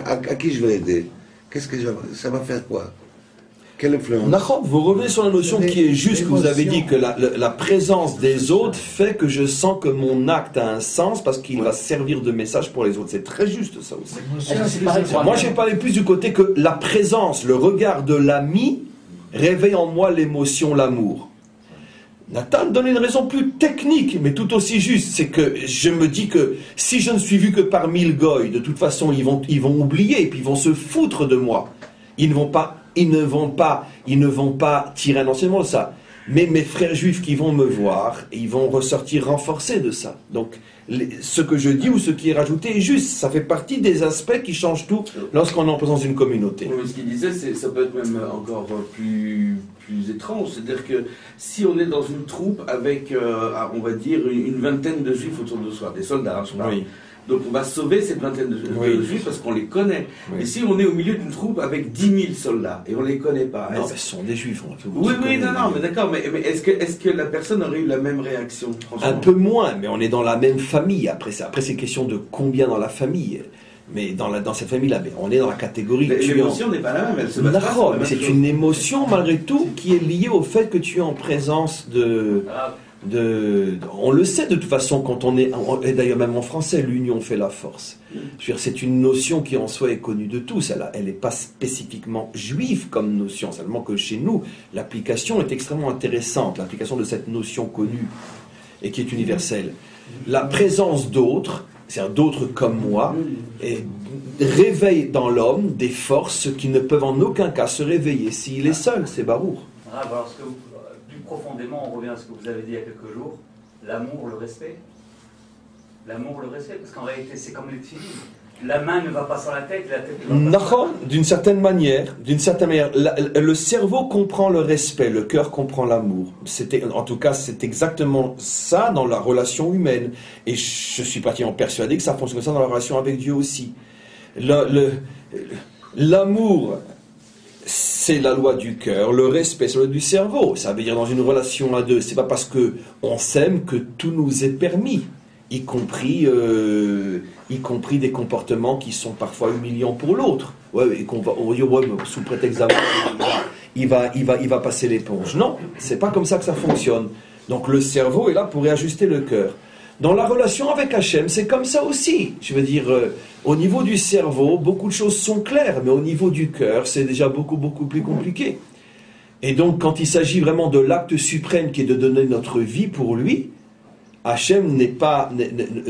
à qui je vais aider? Ça va faire quoi? Quelle influence? Vous revenez sur la notion qui est juste, que vous avez dit que la présence des autres fait que je sens que mon acte a un sens parce qu'il va servir de message pour les autres. C'est très juste ça aussi. Moi j'ai parlé plus du côté que la présence, le regard de l'ami réveille en moi l'émotion, l'amour. Nathan donne une raison plus technique, mais tout aussi juste. C'est que je me dis que si je ne suis vu que par 1000 goy, de toute façon, ils vont oublier et puis ils vont se foutre de moi. Ils ne vont pas tirer un enseignement de ça. Mais mes frères juifs qui vont me voir, ils vont ressortir renforcés de ça. Donc, ce que je dis ou ce qui est rajouté est juste. Ça fait partie des aspects qui changent tout lorsqu'on est en présence d'une communauté. Oui, ce qu'il disait, ça peut être même encore plus étrange. C'est-à-dire que si on est dans une troupe avec, on va dire, une vingtaine de juifs autour de soi, des soldats, je parle. Oui. Donc on va sauver cette vingtaine de juifs parce qu'on les connaît. Oui. Et si on est au milieu d'une troupe avec 10 000 soldats et on ne les connaît pas... Non, mais ce sont des juifs. Oui, mais d'accord. Mais est-ce que la personne aurait eu la même réaction, franchement? Un peu moins, mais on est dans la même famille. Après c'est question de combien dans la famille. Mais dans cette famille-là, on est dans la catégorie... L'émotion n'est pas la même, elle se base pas. Mais c'est une émotion, malgré tout, qui est liée au fait que tu es en présence on le sait de toute façon quand on est, et d'ailleurs même en français, l'union fait la force. C'est une notion qui en soi est connue de tous, elle n'est pas spécifiquement juive comme notion, seulement que chez nous, l'application est extrêmement intéressante, l'application de cette notion connue et qui est universelle. La présence d'autres, c'est-à-dire d'autres comme moi, réveille dans l'homme des forces qui ne peuvent en aucun cas se réveiller s'il est seul, c'est Baruch. Profondément, on revient à ce que vous avez dit il y a quelques jours, l'amour, le respect. L'amour, le respect, parce qu'en réalité, c'est comme les tefilines. La main ne va pas sur la tête ne va pas sur la tête. D'une certaine manière, le cerveau comprend le respect, le cœur comprend l'amour. En tout cas, c'est exactement ça dans la relation humaine. Et je suis pratiquement persuadé que ça fonctionne comme ça dans la relation avec Dieu aussi. L'amour... c'est la loi du cœur, le respect, c'est la loi du cerveau. Ça veut dire dans une relation à deux, c'est pas parce que on s'aime que tout nous est permis, y compris des comportements qui sont parfois humiliants pour l'autre. Et qu'on va dire sous prétexte d'amour, il va passer l'éponge. Non, c'est pas comme ça que ça fonctionne. Donc le cerveau est là pour réajuster le cœur. Dans la relation avec Hachem, c'est comme ça aussi. Je veux dire, au niveau du cerveau, beaucoup de choses sont claires, mais au niveau du cœur, c'est déjà beaucoup plus compliqué. Et donc, quand il s'agit vraiment de l'acte suprême qui est de donner notre vie pour lui, Hachem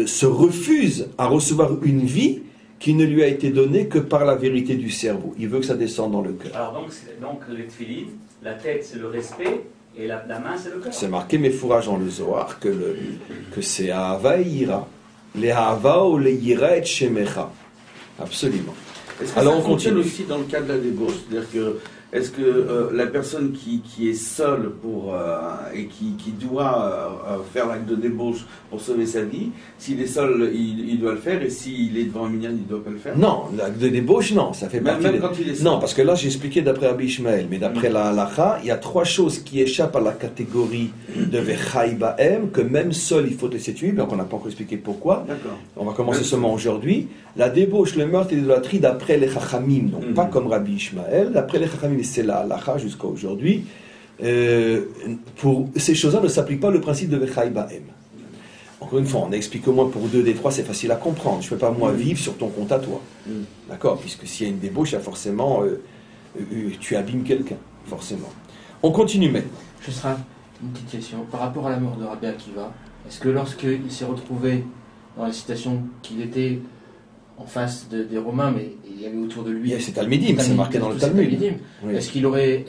se refuse à recevoir une vie qui ne lui a été donnée que par la vérité du cerveau. Il veut que ça descende dans le cœur. Alors donc les tefilin, la tête c'est le respect et la main c'est le cœur. C'est marqué Mefourage dans le Zohar que c'est Ahava et Yira. Les Ahava ou les Yira et Shemecha. Absolument. Est-ce que alors ça fonctionne aussi dans le cas de la débauche? C'est-à-dire que est-ce que la personne qui est seule et qui doit faire l'acte de débauche pour sauver sa vie, s'il est seul, il doit le faire, et s'il est devant un minyan, il ne doit pas le faire? Non, l'acte de débauche, non, ça fait partie... Même quand il est seul. Non, parce que là, j'ai expliqué d'après Rabbi Ishmael, mais d'après la halacha, il y a 3 choses qui échappent à la catégorie de Vechai Ba'em, que même seul, il faut laisser tuer, donc on n'a pas encore expliqué pourquoi. D'accord. On va commencer seulement aujourd'hui. La débauche, le meurtre et l'idolâtrie d'après les Chachamim, donc pas comme Rabbi Ishmael, d'après les Chachamim, c'est la halacha jusqu'à aujourd'hui. Pour ces choses-là ne s'applique pas le principe de Vechai Ba'em. Encore une fois, on explique au moins pour 2 des 3, c'est facile à comprendre. Je ne peux pas moi vivre sur ton compte à toi. D'accord? Puisque s'il y a une débauche, il y a forcément tu abîmes quelqu'un, forcément. On continue maintenant. Ce sera une petite question. Par rapport à la mort de Rabbi Akiva, est-ce que lorsqu'il s'est retrouvé dans la situation qu'il était en face des Romains, mais il y avait autour de lui... C'est Talmidim, c'est marqué dans le Talmud. Oui. Est-ce qu'il aurait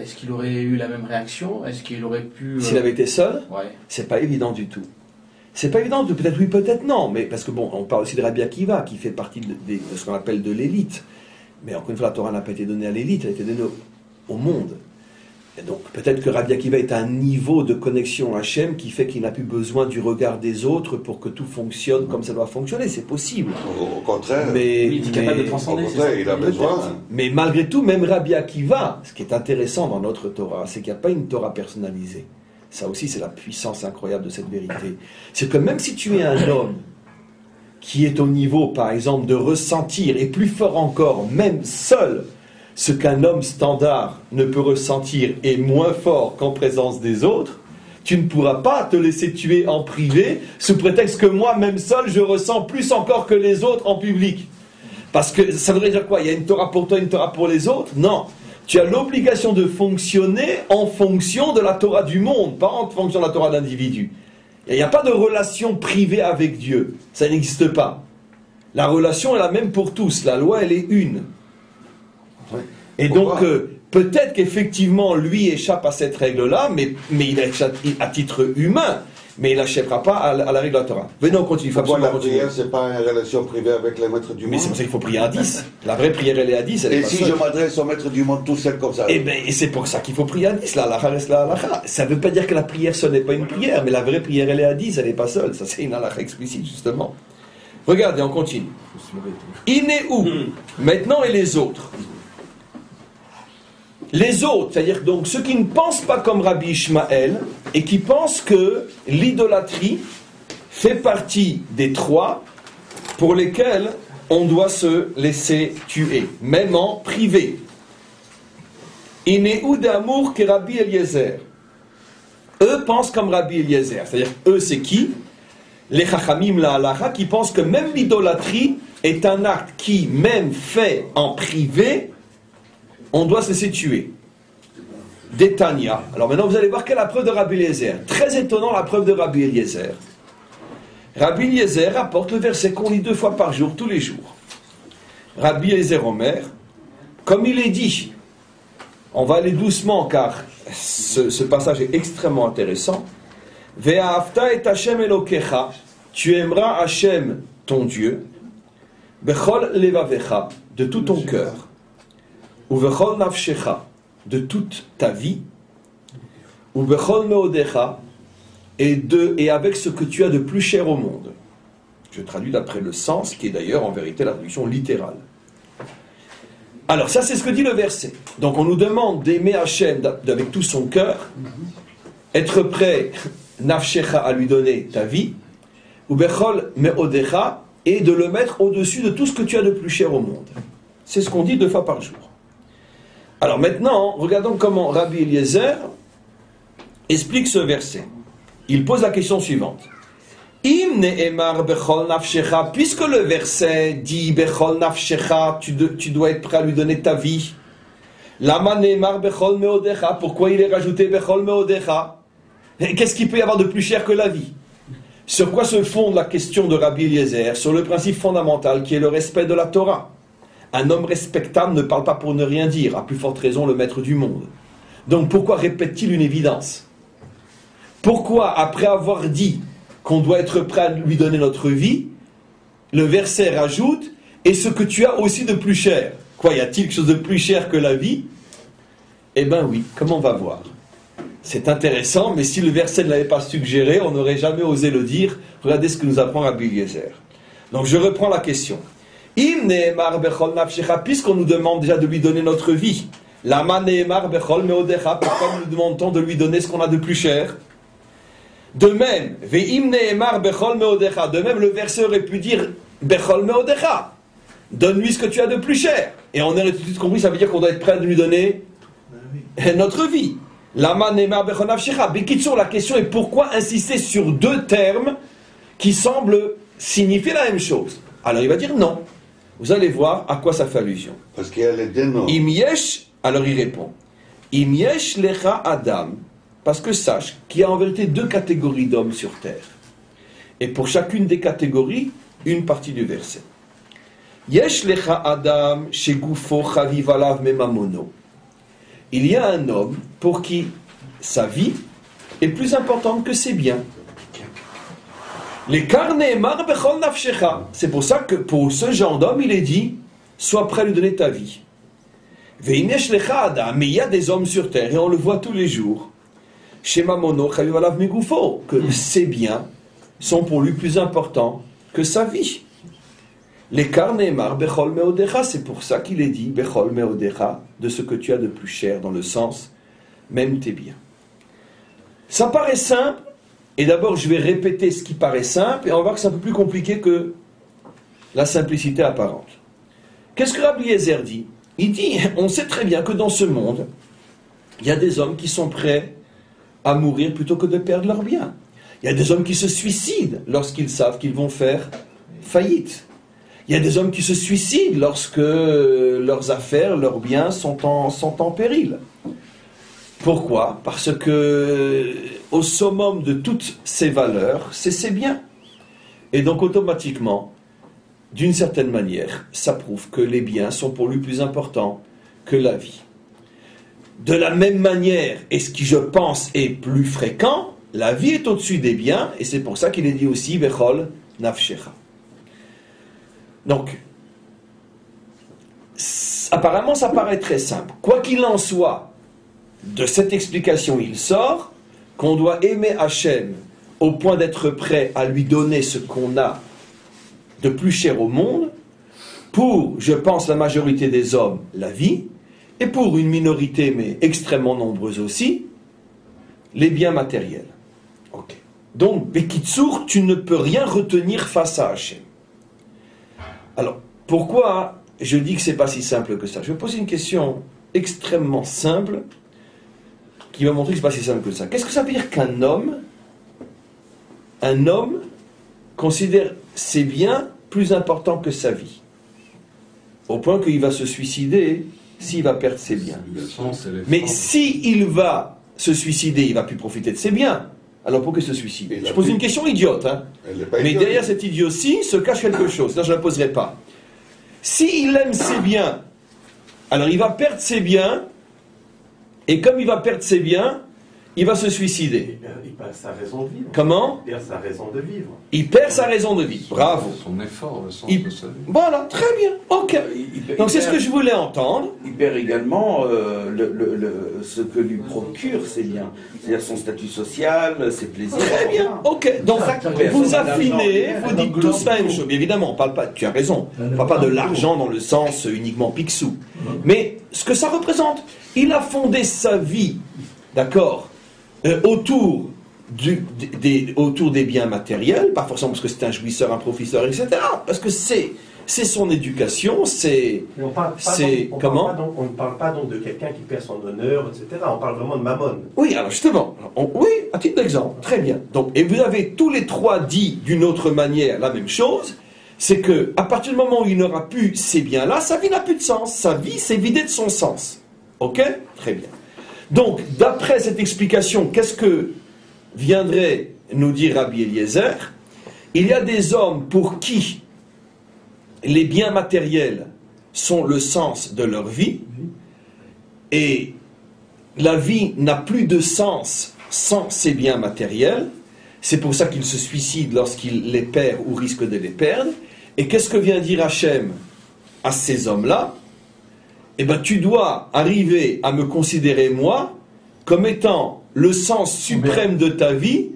eu la même réaction? Est-ce qu'il aurait pu... S'il avait été seul, ouais. C'est pas évident du tout. C'est pas évident, peut-être oui, peut-être non, mais parce que bon, on parle aussi de Rabbi Akiva, qui fait partie de ce qu'on appelle de l'élite. Mais encore une fois, la Torah n'a pas été donnée à l'élite, elle a été donnée au monde. Et donc peut-être que Rabbi Akiva est à un niveau de connexion à Hachem qui fait qu'il n'a plus besoin du regard des autres pour que tout fonctionne comme ça doit fonctionner, c'est possible. Au contraire, il est capable de transcender. Il a besoin. Mais malgré tout, même Rabbi Akiva, ce qui est intéressant dans notre Torah, c'est qu'il n'y a pas une Torah personnalisée. Ça aussi, c'est la puissance incroyable de cette vérité. C'est que même si tu es un homme qui est au niveau, par exemple, de ressentir, et plus fort encore, même seul, ce qu'un homme standard ne peut ressentir est moins fort qu'en présence des autres, tu ne pourras pas te laisser tuer en privé sous prétexte que moi, même seul, je ressens plus encore que les autres en public. Parce que ça voudrait dire quoi? Il y a une Torah pour toi, une Torah pour les autres? Non. Tu as l'obligation de fonctionner en fonction de la Torah du monde, pas en fonction de la Torah d'individu. Il n'y a pas de relation privée avec Dieu. Ça n'existe pas. La relation est la même pour tous. La loi, elle est une. Et donc, peut-être qu'effectivement, lui échappe à cette règle-là, mais il échappe à titre humain. Mais il n'échappera pas à la règle de la Torah. Venez, on continue. La prière, ce n'est pas une relation privée avec le maître du monde. Mais c'est pour ça qu'il faut prier à 10. La vraie prière, elle est à 10. Et si je m'adresse au maître du monde tout seul comme ça? Et c'est pour ça qu'il faut prier à 10. La halakha reste la halakha. Ça ne veut pas dire que la prière, ce n'est pas une prière, mais la vraie prière, elle est à 10, elle n'est pas seule. Ça, c'est une halakha explicite, justement. Regardez, on continue. Inéou. Maintenant, et les autres. Les autres, c'est-à-dire donc ceux qui ne pensent pas comme Rabbi Ishmael et qui pensent que l'idolâtrie fait partie des 3 pour lesquels on doit se laisser tuer, même en privé. Inéou d'amour que Rabbi Eliezer. Eux pensent comme Rabbi Eliezer, c'est-à-dire eux c'est qui? Les Chachamim la halacha qui pensent que même l'idolâtrie est un acte qui, même fait en privé, on doit se laisser tuer. D'Etania. Alors maintenant, vous allez voir quelle est la preuve de Rabbi Eliezer. Très étonnant, la preuve de Rabbi Eliezer. Rabbi Eliezer rapporte le verset qu'on lit 2 fois par jour, tous les jours. Rabbi Eliezer Omer, comme il est dit, on va aller doucement car ce passage est extrêmement intéressant. Ve'ahavta et Hashem Elokecha, tu aimeras Hashem, ton Dieu, bechol levavecha, de tout ton cœur. Ou vechol nafshecha, de toute ta vie, ou vechol meodecha, et avec ce que tu as de plus cher au monde. Je traduis d'après le sens, qui est d'ailleurs en vérité la traduction littérale. Alors ça c'est ce que dit le verset. Donc on nous demande d'aimer Hachem avec tout son cœur, être prêt, nafshecha, à lui donner ta vie, ou bechol meodecha, et de le mettre au-dessus de tout ce que tu as de plus cher au monde. C'est ce qu'on dit 2 fois par jour. Alors maintenant, regardons comment Rabbi Eliezer explique ce verset. Il pose la question suivante. Im ne'emar bechol nafshecha, puisque le verset dit bechol nafshecha, tu dois être prêt à lui donner ta vie. Lama ne'emar bechol meodecha, pourquoi il est rajouté bechol meodecha? Qu'est-ce qu'il peut y avoir de plus cher que la vie? Sur quoi se fonde la question de Rabbi Eliezer? Sur le principe fondamental qui est le respect de la Torah. Un homme respectable ne parle pas pour ne rien dire, à plus forte raison le maître du monde. Donc pourquoi répète-t-il une évidence? Pourquoi, après avoir dit qu'on doit être prêt à lui donner notre vie, le verset rajoute « Et ce que tu as aussi de plus cher ». Quoi, y a-t-il quelque chose de plus cher que la vie? Eh bien oui, comme on va voir. C'est intéressant, mais si le verset ne l'avait pas suggéré, on n'aurait jamais osé le dire. Regardez ce que nous apprend Rabbi Eliezer. Donc je reprends la question. Puisqu'on nous demande déjà de lui donner notre vie, pourquoi nous demandons de lui donner ce qu'on a de plus cher? De même, le verset aurait pu dire Bechol meodecha, donne-lui ce que tu as de plus cher. Et on aurait tout de suite compris, ça veut dire qu'on doit être prêt à lui donner notre vie. La question est pourquoi insister sur deux termes qui semblent signifier la même chose? Alors il va dire non. Vous allez voir à quoi ça fait allusion. Parce qu'il y a les deux noms. Alors il répond Im yesh lecha Adam. Parce que sache qu'il y a en vérité deux catégories d'hommes sur terre. Et pour chacune des catégories, une partie du verset. Yesh lecha Adam shegufo chaviv alav memamono. Il y a un homme pour qui sa vie est plus importante que ses biens. Les karneemar bechol nafshecha. C'est pour ça que pour ce genre d'homme, il est dit sois prêt à lui donner ta vie. Veinesh lecha Adam. Mais il y a des hommes sur terre, et on le voit tous les jours. Shemamono chaviv alav megufo. Que ses biens sont pour lui plus importants que sa vie. Les karneemar bechol meodecha, c'est pour ça qu'il est dit bechol meodecha, de ce que tu as de plus cher, dans le sens même tes biens. Ça paraît simple, et d'abord je vais répéter ce qui paraît simple, et on va voir que c'est un peu plus compliqué que la simplicité apparente. Qu'est-ce que Rabbi Eliezer dit? Il dit, on sait très bien que dans ce monde, il y a des hommes qui sont prêts à mourir plutôt que de perdre leurs biens. Il y a des hommes qui se suicident lorsqu'ils savent qu'ils vont faire faillite. Il y a des hommes qui se suicident lorsque leurs affaires, leurs biens sont en péril. Pourquoi? Parce que au summum de toutes ces valeurs, c'est ses biens. Et donc automatiquement, d'une certaine manière, ça prouve que les biens sont pour lui plus importants que la vie. De la même manière, et ce qui je pense est plus fréquent, la vie est au-dessus des biens, et c'est pour ça qu'il est dit aussi Bechol Nafshecha. Donc, apparemment ça paraît très simple. Quoi qu'il en soit, de cette explication il sort qu'on doit aimer Hachem au point d'être prêt à lui donner ce qu'on a de plus cher au monde, pour, je pense, la majorité des hommes, la vie, et pour une minorité, mais extrêmement nombreuse aussi, les biens matériels. Ok. Donc, Bekitsour, tu ne peux rien retenir face à Hachem. Alors, pourquoi je dis que c'est pas si simple que ça? Je vais poser une question extrêmement simple qui va montrer que c'est pas si simple que ça. Qu'est-ce que ça veut dire qu'un homme considère ses biens plus importants que sa vie? Au point qu'il va se suicider s'il va perdre ses biens. Mais s'il va se suicider, il va plus profiter de ses biens. Alors pourquoi se suicider? Je pose une question idiote, hein. Mais derrière cette idiotie se cache quelque chose. Là, je ne la poserai pas. S'il aime ses biens, alors il va perdre ses biens, et comme il va perdre ses biens, il va se suicider. Il perd sa raison de vivre. Comment? Il perd sa raison de vivre. Il perd sa raison de vivre. Bravo. Son effort, le sens de sa vie. Voilà, très bien. Ok. Donc c'est ce que je voulais entendre. Il perd également ce que lui procure ses biens. C'est-à-dire son statut social, ses plaisirs. Très bien. Ok. Donc vous affinez, vous dites tous la même chose. Évidemment, on parle pas, tu as raison, on ne parle pas de l'argent dans le sens uniquement picsou. Mais ce que ça représente, il a fondé sa vie, d'accord, autour des biens matériels, pas forcément parce que c'est un jouisseur, un professeur, etc. Parce que c'est son éducation, c'est comment? On ne parle pas donc de quelqu'un qui perd son honneur, etc. On parle vraiment de mammon. Oui, alors justement, oui, à titre d'exemple, très bien. Donc, et vous avez tous les trois dit d'une autre manière la même chose, c'est que à partir du moment où il n'aura plus ces biens-là, sa vie n'a plus de sens. Sa vie s'est vidée de son sens. Ok? Très bien. Donc, d'après cette explication, qu'est-ce que viendrait nous dire Rabbi Eliezer? Il y a des hommes pour qui les biens matériels sont le sens de leur vie, et la vie n'a plus de sens sans ces biens matériels. C'est pour ça qu'ils se suicident lorsqu'ils les perdent ou risquent de les perdre. Et qu'est-ce que vient dire Hachem à ces hommes-là? Eh bien, tu dois arriver à me considérer, moi, comme étant le sens suprême de ta vie,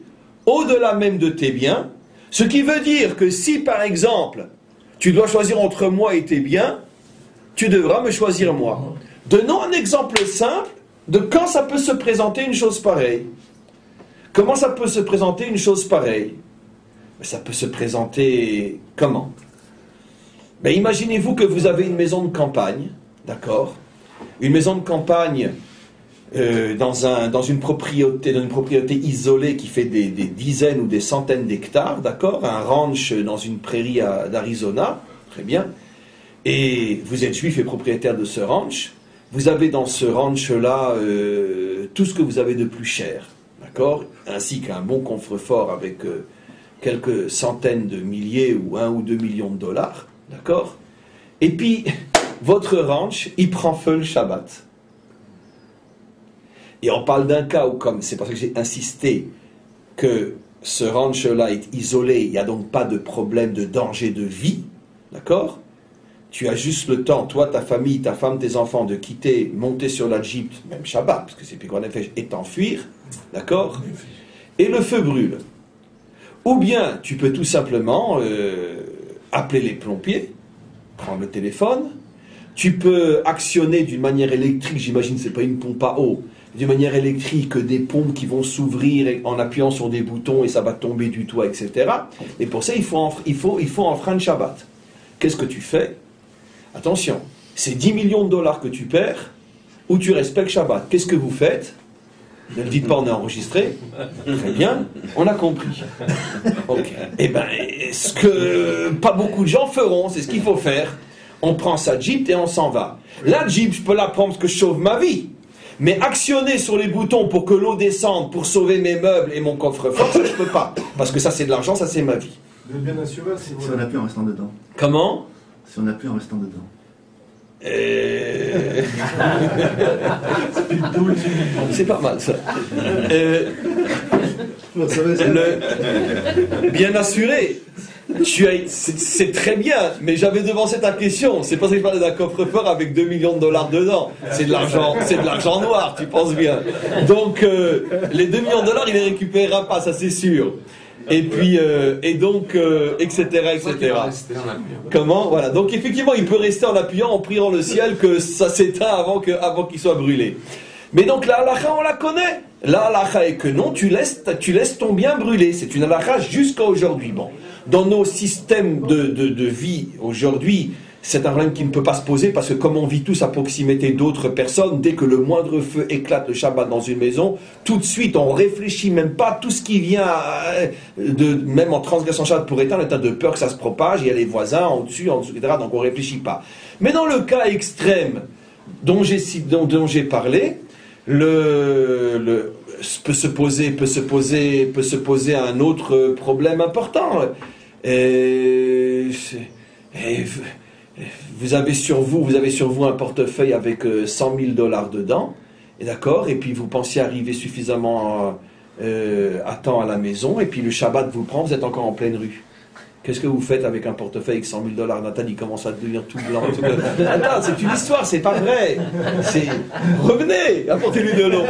au-delà même de tes biens. Ce qui veut dire que si, par exemple, tu dois choisir entre moi et tes biens, tu devras me choisir moi. Donnons un exemple simple de quand ça peut se présenter une chose pareille. Comment ça peut se présenter une chose pareille? Ça peut se présenter comment? Imaginez-vous que vous avez une maison de campagne, d'accord? Une maison de campagne dans une propriété isolée qui fait des dizaines ou des centaines d'hectares, d'accord? Un ranch dans une prairie d'Arizona, très bien. Et vous êtes juif et propriétaire de ce ranch. Vous avez dans ce ranch-là tout ce que vous avez de plus cher, d'accord? Ainsi qu'un bon coffre-fort avec quelques centaines de milliers ou 1 ou 2 millions de dollars, d'accord? Et puis, votre ranch, il prend feu le Shabbat. Et on parle d'un cas où, comme c'est parce que j'ai insisté que ce ranch-là est isolé, il n'y a donc pas de problème de danger de vie, d'accord? Tu as juste le temps, toi, ta famille, ta femme, tes enfants, de quitter, monter sur la Jeep, même Shabbat, parce que c'est plus qu'on a fait, et t'enfuir, d'accord? Et le feu brûle. Ou bien, tu peux tout simplement appeler les plombiers, prendre le téléphone, tu peux actionner d'une manière électrique, j'imagine c'est pas une pompe à eau, d'une manière électrique, des pompes qui vont s'ouvrir en appuyant sur des boutons et ça va tomber du toit, etc. Et pour ça, il faut enfreindre Shabbat. Qu'est-ce que tu fais? Attention, c'est 10 millions de dollars que tu perds ou tu respectes Shabbat. Qu'est-ce que vous faites? Ne le dites pas, on est enregistré. Très bien, on a compris. Ok. Eh bien, ce que pas beaucoup de gens feront, c'est ce qu'il faut faire. On prend sa Jeep et on s'en va. La Jeep, je peux la prendre parce que je sauve ma vie. Mais actionner sur les boutons pour que l'eau descende, pour sauver mes meubles et mon coffre-fort, ça je peux pas. Parce que ça c'est de l'argent, ça c'est ma vie. Vous êtes bien assuré si on a pu en restant dedans. Comment? Si on a pu en restant dedans. C'est pas mal ça. Bien assuré. C'est très bien, mais j'avais devancé ta question. C'est parce que je parlais d'un coffre-fort avec 2 millions de dollars dedans. C'est de l'argent noir, tu penses bien. Donc, les 2 millions de dollars, il les récupérera pas, ça c'est sûr. Et puis, etc., etc. Comment? Voilà. Donc, effectivement, il peut rester en appuyant, en priant le ciel que ça s'éteint avant qu'il soit brûlé. Mais donc, la halakha, on la connaît. La halakha est que non, tu laisses ton bien brûler. C'est une halakha jusqu'à aujourd'hui. Bon. Dans nos systèmes de vie aujourd'hui, c'est un problème qui ne peut pas se poser parce que comme on vit tous à proximité d'autres personnes, dès que le moindre feu éclate le Shabbat dans une maison, tout de suite on réfléchit même pas, tout ce qui vient même en transgression Shabbat pour éteindre, l'état de peur que ça se propage, il y a les voisins en dessous, etc. Donc on réfléchit pas. Mais dans le cas extrême dont j'ai parlé, peut se poser un autre problème important. Vous avez sur vous un portefeuille avec 100 000 dollars dedans, et d'accord, et puis vous pensez arriver suffisamment à temps à la maison, et puis le Shabbat vous prend, vous êtes encore en pleine rue. Qu'est-ce que vous faites avec un portefeuille avec 100 000 dollars? Nathalie commence à devenir tout blanc. Attends, c'est une histoire, c'est pas vrai. Revenez, apportez-lui de l'eau.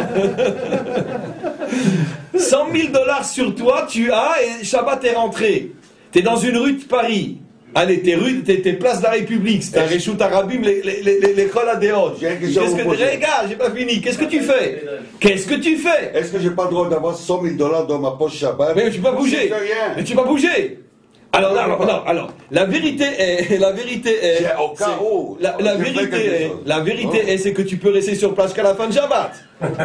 100 000 dollars sur toi, tu as, et Shabbat est rentré. T'es dans une rue de Paris. Allez, t'es place de la République, c'est un Réchout Arabim, l'école à Déot. Regarde, j'ai pas fini. Qu'est-ce que tu fais? Est-ce que j'ai pas le droit d'avoir 100 000 dollars dans ma poche Shabbat? Mais tu peux pas bouger. Mais tu peux pas bouger. Alors, la vérité est, la vérité est, c'est que tu peux rester sur place qu'à la fin de Shabbat.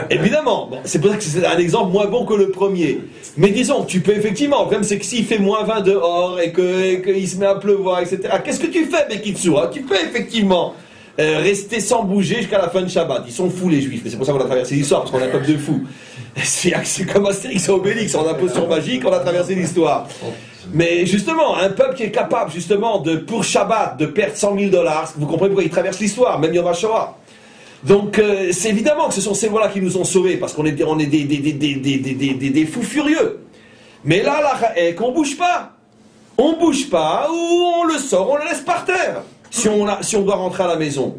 Évidemment. Bon, c'est pour ça que c'est un exemple moins bon que le premier. Mais disons, tu peux effectivement, le problème c'est que s'il fait moins 20 dehors et qu'il se met à pleuvoir, etc. Qu'est-ce que tu fais, Bekitsur? Tu peux effectivement rester sans bouger jusqu'à la fin de Shabbat. Ils sont fous les juifs, mais c'est pour ça qu'on a traversé l'histoire, parce qu'on a un peuple de fous. C'est comme Astérix et Obélix, on a posture magique, on a traversé l'histoire. Mais justement, un peuple qui est capable justement de, pour Shabbat, de perdre $100,000, vous comprenez pourquoi il traverse l'histoire, même Yom HaShoah. Donc c'est évidemment que ce sont ces voix-là qui nous ont sauvés, parce qu'on est des fous furieux. Mais là, qu'on bouge pas. On bouge pas, ou on le sort, on le laisse par terre. Si on doit rentrer à la maison.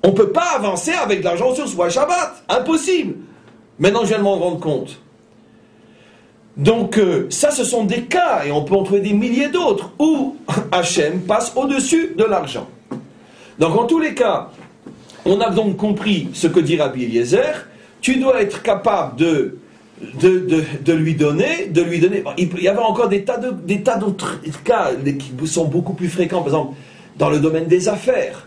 On ne peut pas avancer avec de l'argent sur soi Shabbat. Impossible. Maintenant, je viens de m'en rendre compte. Donc, ça, ce sont des cas, et on peut en trouver des milliers d'autres, où Hachem passe au-dessus de l'argent. Donc, en tous les cas, on a donc compris ce que dit Rabbi Eliezer. Tu dois être capable de lui donner. Bon, il y avait encore des tas d'autres cas qui sont beaucoup plus fréquents. Par exemple, dans le domaine des affaires,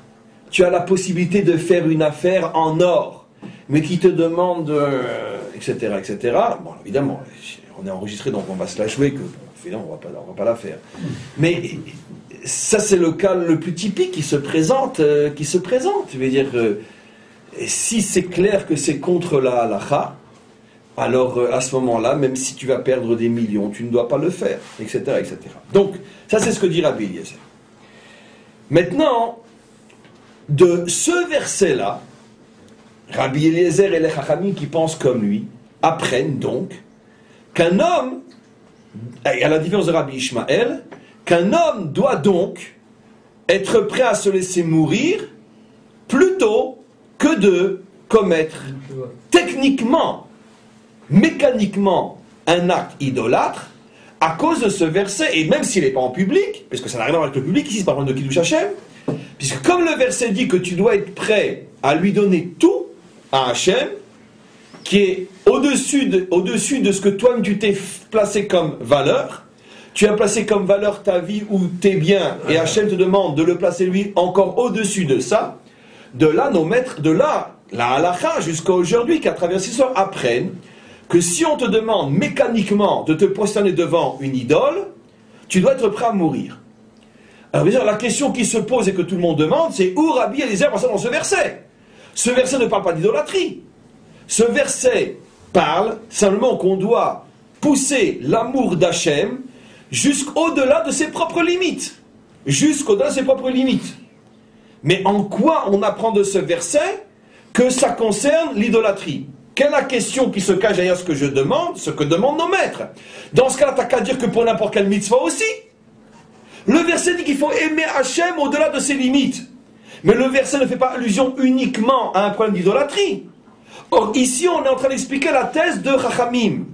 tu as la possibilité de faire une affaire en or, mais qui te demande, etc., etc. Bon, évidemment, on est enregistré, donc on va se la jouer, que finalement, on va pas la faire. Mais ça, c'est le cas le plus typique qui se présente. Je veux dire, si c'est clair que c'est contre la halakha, alors à ce moment-là, même si tu vas perdre des millions, tu ne dois pas le faire, etc., etc. Donc, ça, c'est ce que dit Rabbi Eliezer. Maintenant, de ce verset-là, Rabbi Eliezer et les Chachamim qui pensent comme lui apprennent donc qu'un homme, à la différence de Rabbi Ishmael, qu'un homme doit donc être prêt à se laisser mourir plutôt que de commettre techniquement, mécaniquement un acte idolâtre à cause de ce verset, et même s'il n'est pas en public, parce que ça n'a rien à voir avec le public, ici c'est pas de Kiddush Hashem, puisque comme le verset dit que tu dois être prêt à lui donner tout à Hachem, qui est au-dessus de ce que toi-même tu t'es placé comme valeur, tu as placé comme valeur ta vie ou tes biens, et Hachem te demande de le placer lui encore au-dessus de ça, de là nos maîtres, de là la halakha jusqu'à aujourd'hui, qu'à travers l'histoire apprennent que si on te demande mécaniquement de te prosterner devant une idole, tu dois être prêt à mourir. Alors bien sûr, la question qui se pose et que tout le monde demande, c'est où Rabbi Eliezer passe dans ce verset? Ce verset ne parle pas d'idolâtrie. Ce verset parle simplement qu'on doit pousser l'amour d'Hachem jusqu'au-delà de ses propres limites. Jusqu'au-delà de ses propres limites. Mais en quoi on apprend de ce verset que ça concerne l'idolâtrie? Quelle est la question qui se cache derrière ce que je demande, ce que demandent nos maîtres? Dans ce cas-là, t'as qu'à dire que pour n'importe quelle mitzvah aussi. Le verset dit qu'il faut aimer Hachem au-delà de ses limites. Mais le verset ne fait pas allusion uniquement à un problème d'idolâtrie. Or, ici, on est en train d'expliquer la thèse de Chachamim.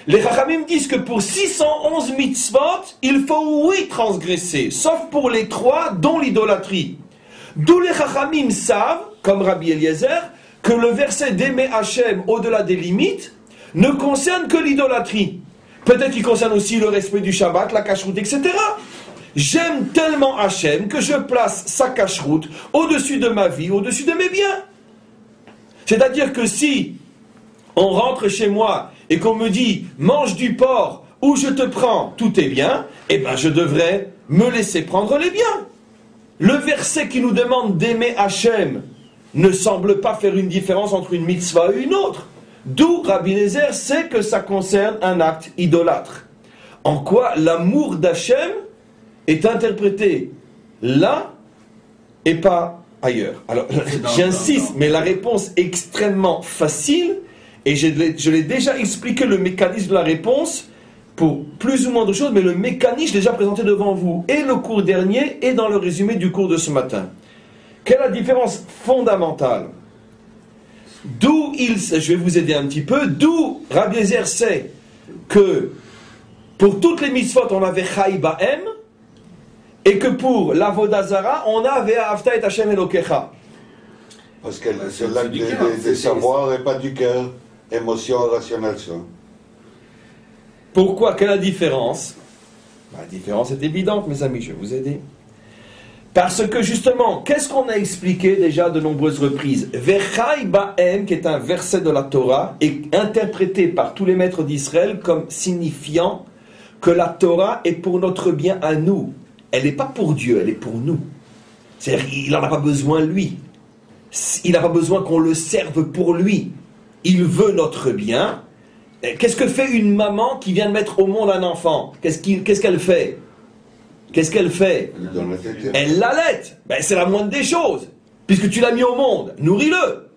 Les Chachamim disent que pour 611 mitzvot, il faut oui transgresser, sauf pour les 3, dont l'idolâtrie. D'où les Chachamim savent, comme Rabbi Eliezer, que le verset d'aimer Hachem au-delà des limites ne concerne que l'idolâtrie. Peut-être qu'il concerne aussi le respect du Shabbat, la cacheroute, etc. J'aime tellement Hachem que je place sa cacheroute au-dessus de ma vie, au-dessus de mes biens. C'est-à-dire que si on rentre chez moi et qu'on me dit « mange du porc ou je te prends tous tes biens », eh bien je devrais me laisser prendre les biens. Le verset qui nous demande d'aimer Hachem ne semble pas faire une différence entre une mitzvah et une autre. D'où Rabbi Eliezer sait que ça concerne un acte idolâtre. En quoi l'amour d'Hachem est interprété là et pas ailleurs. Alors, j'insiste, mais la réponse est extrêmement facile et je l'ai déjà expliqué le mécanisme de la réponse pour plus ou moins de choses, mais le mécanisme, je l'ai déjà présenté devant vous, et le cours dernier, et dans le résumé du cours de ce matin. Quelle est la différence fondamentale? Je vais vous aider un petit peu, d'où Rabbi Eliezer sait que pour toutes les mitzvot, on avait Chai Ba'em, et que pour l'Avodah Zara, on avait Ahavta et Hashem Elokecha. Parce que c'est l'acte de savoir et pas du cœur, émotion rationnelle. Pourquoi? Quelle est la différence? La différence est évidente, mes amis, je vais vous aider. Parce que justement, qu'est-ce qu'on a expliqué déjà de nombreuses reprises? Vechai Ba'em, qui est un verset de la Torah, est interprété par tous les maîtres d'Israël comme signifiant que la Torah est pour notre bien à nous. Elle n'est pas pour Dieu, elle est pour nous. C'est-à-dire qu'il n'en a pas besoin lui. Il n'a pas besoin qu'on le serve pour lui. Il veut notre bien. Qu'est-ce que fait une maman qui vient de mettre au monde un enfant? Qu'est-ce qu'elle fait? Qu'est-ce qu'elle fait? Elle l'allaite. Ben, c'est la moindre des choses. Puisque tu l'as mis au monde, nourris-le.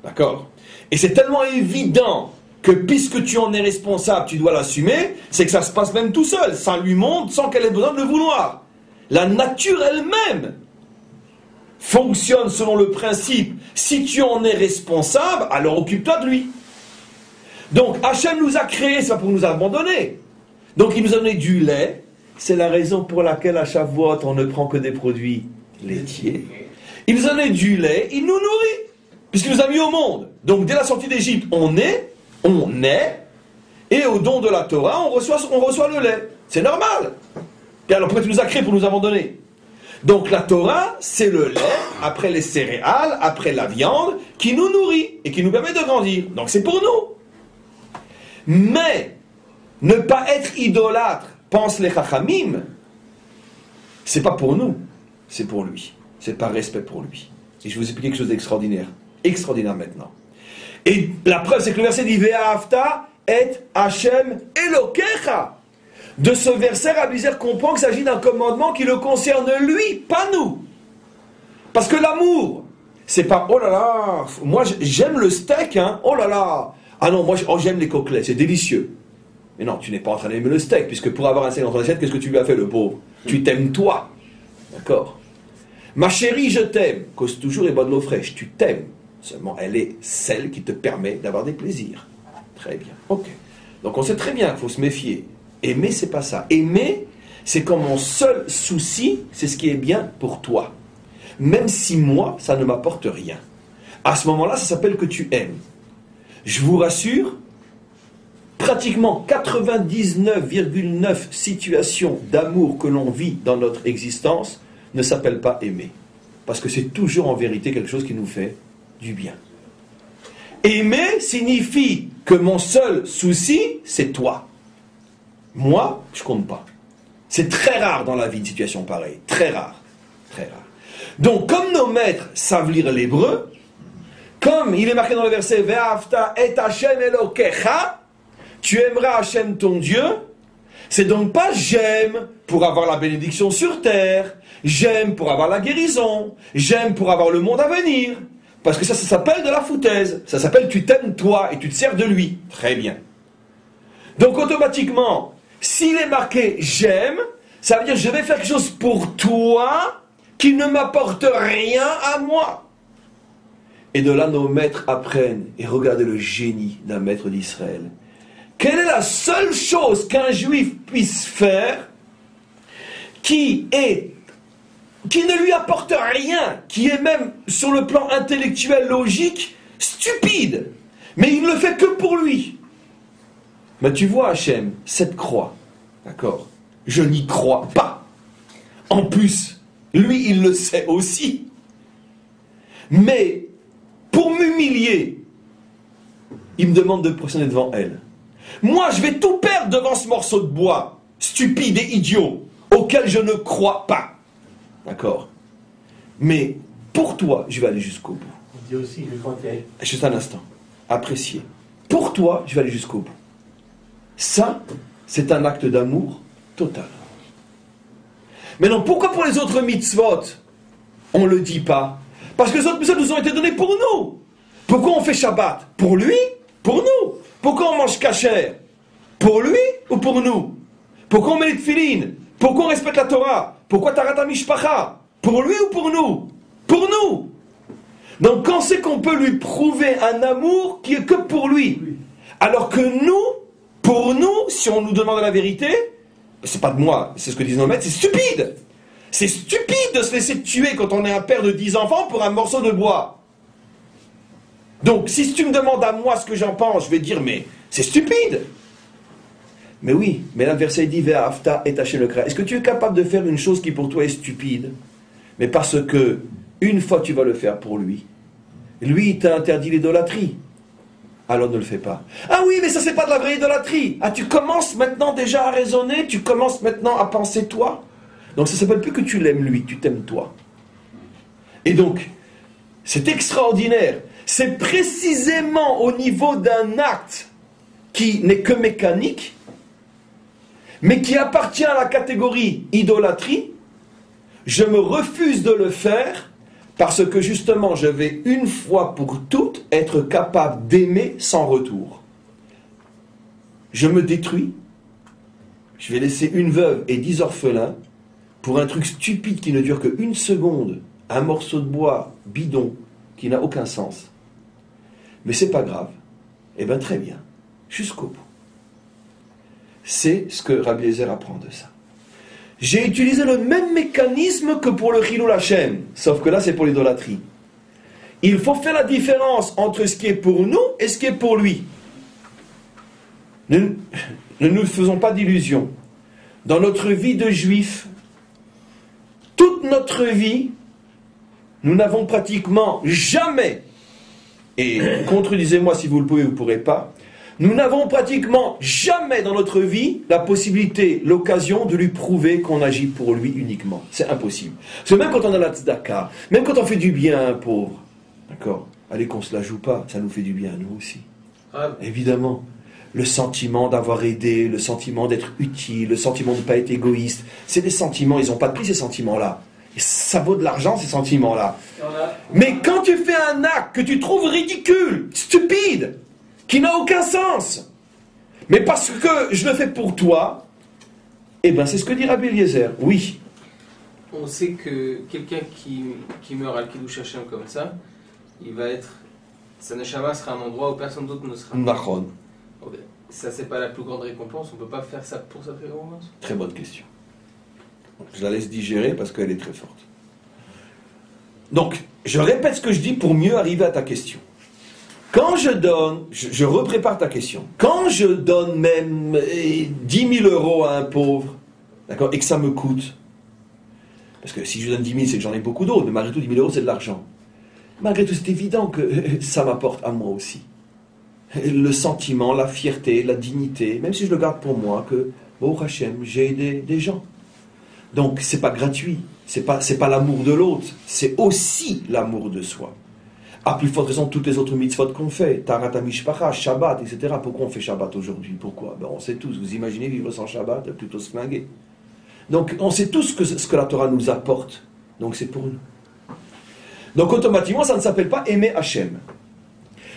D'accord? Et c'est tellement évident que puisque tu en es responsable, tu dois l'assumer, c'est que ça se passe même tout seul. Ça lui monte sans qu'elle ait besoin de le vouloir. La nature elle-même fonctionne selon le principe, si tu en es responsable, alors occupe-toi de lui. Donc Hachem nous a créés, c'est pas pour nous abandonner. Donc il nous a donné du lait, c'est la raison pour laquelle à Shavuot on ne prend que des produits laitiers. Il nous a donné du lait, il nous nourrit, puisqu'il nous a mis au monde. Donc dès la sortie d'Égypte, on est, et au don de la Torah, on reçoit le lait. C'est normal. Et alors pourquoi tu nous as créés pour nous abandonner? Donc la Torah, c'est le lait, après les céréales, après la viande, qui nous nourrit et qui nous permet de grandir. Donc c'est pour nous. Mais, ne pas être idolâtre, pense les Chachamim, c'est pas pour nous, c'est pour lui. C'est par respect pour lui. Et je vais vous expliquer quelque chose d'extraordinaire. Extraordinaire maintenant. Et la preuve, c'est que le verset dit Ve'ahavta et Hashem Elokecha. De ce verset, Rabbi Zer comprend qu'il s'agit d'un commandement qui le concerne lui, pas nous. Parce que l'amour, c'est pas oh là là, moi j'aime le steak, hein, oh là là. Ah non, moi j'aime les côtelets, c'est délicieux. Mais non, tu n'es pas en train d'aimer le steak, puisque pour avoir un steak dans ton assiette, qu'est-ce que tu lui as fait, le pauvre? Tu t'aimes toi. D'accord? Ma chérie, je t'aime. Cause toujours et bois de l'eau fraîche. Tu t'aimes. Seulement, elle est celle qui te permet d'avoir des plaisirs. Très bien. Ok. Donc on sait très bien qu'il faut se méfier. Aimer, c'est pas ça. Aimer, c'est quand mon seul souci, c'est ce qui est bien pour toi. Même si moi, ça ne m'apporte rien. À ce moment-là, ça s'appelle que tu aimes. Je vous rassure, pratiquement 99,9 situations d'amour que l'on vit dans notre existence ne s'appellent pas aimer. Parce que c'est toujours en vérité quelque chose qui nous fait du bien. Aimer signifie que mon seul souci, c'est toi. Moi, je compte pas. C'est très rare dans la vie une situation pareille. Très rare. Très rare. Donc, comme nos maîtres savent lire l'hébreu, comme il est marqué dans le verset Ve'ahavta et Hashem Elokecha, tu aimeras Hashem ton Dieu, c'est donc pas j'aime pour avoir la bénédiction sur terre, j'aime pour avoir la guérison, j'aime pour avoir le monde à venir, parce que ça s'appelle de la foutaise, ça s'appelle tu t'aimes toi et tu te sers de lui. Très bien. Donc automatiquement, s'il est marqué j'aime, ça veut dire je vais faire quelque chose pour toi qui ne m'apporte rien à moi. Et de là, nos maîtres apprennent, et regardez le génie d'un maître d'Israël. Quelle est la seule chose qu'un juif puisse faire qui ne lui apporte rien, qui est même sur le plan intellectuel, logique, stupide, mais il ne le fait que pour lui? Mais tu vois, Hachem, cette croix, d'accord, je n'y crois pas. En plus, lui, il le sait aussi. Mais pour m'humilier, il me demande de positionner devant elle. Moi, je vais tout perdre devant ce morceau de bois, stupide et idiot, auquel je ne crois pas. D'accord? Mais pour toi, je vais aller jusqu'au bout. On dit aussi le côté. Juste un instant. Apprécier. Pour toi, je vais aller jusqu'au bout. Ça, c'est un acte d'amour total. Maintenant, pourquoi pour les autres mitzvot, on ne le dit pas? Parce que les autres mitzvot nous ont été donnés pour nous. Pourquoi on fait Shabbat? Pour lui? Pour nous. Pourquoi on mange kasher? Pour lui ou pour nous? Pourquoi on met les tefilines? Pourquoi on respecte la Torah? Pourquoi Tarat Mishpacha? Pour lui ou pour nous? Pour nous. Donc quand c'est qu'on peut lui prouver un amour qui est que pour lui? Alors que nous, pour nous, si on nous demande la vérité, c'est pas de moi, c'est ce que disent nos maîtres, c'est stupide. C'est stupide de se laisser tuer quand on est un père de 10 enfants pour un morceau de bois. Donc, si tu me demandes à moi ce que j'en pense, je vais dire, mais c'est stupide. Mais oui, mais là, le verset dit, Ve'ahavta et Hashem Elokecha. Est-ce que tu es capable de faire une chose qui pour toi est stupide, mais parce que, une fois tu vas le faire pour lui, lui, il t'a interdit l'idolâtrie. Alors ne le fais pas. Ah oui, mais ça, c'est pas de la vraie idolâtrie. Ah, tu commences maintenant déjà à raisonner, tu commences maintenant à penser toi. Donc, ça ne s'appelle plus que tu l'aimes lui, tu t'aimes toi. Et donc, c'est extraordinaire. C'est précisément au niveau d'un acte qui n'est que mécanique, mais qui appartient à la catégorie idolâtrie, je me refuse de le faire parce que justement je vais une fois pour toutes être capable d'aimer sans retour. Je me détruis, je vais laisser une veuve et 10 orphelins pour un truc stupide qui ne dure que 1 seconde, un morceau de bois bidon qui n'a aucun sens. Mais c'est pas grave. Eh bien très bien, jusqu'au bout. C'est ce que Rabbi Eliezer apprend de ça. J'ai utilisé le même mécanisme que pour le Chilul Hashem, sauf que là c'est pour l'idolâtrie. Il faut faire la différence entre ce qui est pour nous et ce qui est pour lui. Ne nous faisons pas d'illusions. Dans notre vie de juif, toute notre vie, nous n'avons pratiquement jamais, et contredisez-moi si vous le pouvez, vous ne pourrez pas, nous n'avons pratiquement jamais dans notre vie la possibilité, l'occasion de lui prouver qu'on agit pour lui uniquement. C'est impossible. Parce que même quand on a la tzedaka, même quand on fait du bien à un pauvre, d'accord, allez qu'on ne se la joue pas, ça nous fait du bien à nous aussi. Évidemment. Le sentiment d'avoir aidé, le sentiment d'être utile, le sentiment de ne pas être égoïste, c'est des sentiments, ils n'ont pas de prix ces sentiments-là. Et ça vaut de l'argent ces sentiments-là. Mais quand tu fais un acte que tu trouves ridicule, stupide, qui n'a aucun sens, mais parce que je le fais pour toi, eh bien c'est ce que dit Rabbi Eliezer, oui. On sait que quelqu'un qui meurt à Kiddush Hashem comme ça, il va être, sa neshama sera un endroit où personne d'autre ne sera. Nachon. Ça, c'est pas la plus grande récompense, on peut pas faire ça pour sa récompense. Très bonne question. Je la laisse digérer parce qu'elle est très forte. Donc, je répète ce que je dis pour mieux arriver à ta question. Quand je donne, je reprépare ta question, quand je donne même 10 000 euros à un pauvre, d'accord, et que ça me coûte, parce que si je donne 10 000, c'est que j'en ai beaucoup d'autres, mais malgré tout, 10 000 euros, c'est de l'argent. Malgré tout, c'est évident que ça m'apporte à moi aussi. Le sentiment, la fierté, la dignité, même si je le garde pour moi, que, oh Hachem, j'ai aidé des gens. Donc, c'est pas gratuit, c'est pas l'amour de l'autre, c'est aussi l'amour de soi. À plus forte raison, toutes les autres mitzvot qu'on fait, Tarat HaMishpacha, Shabbat, etc. Pourquoi on fait Shabbat aujourd'hui? Pourquoi? On sait tous, vous imaginez vivre sans Shabbat, plutôt se flinguer. Donc, on sait tous ce que la Torah nous apporte. Donc, c'est pour nous. Donc, automatiquement, ça ne s'appelle pas aimer Hachem.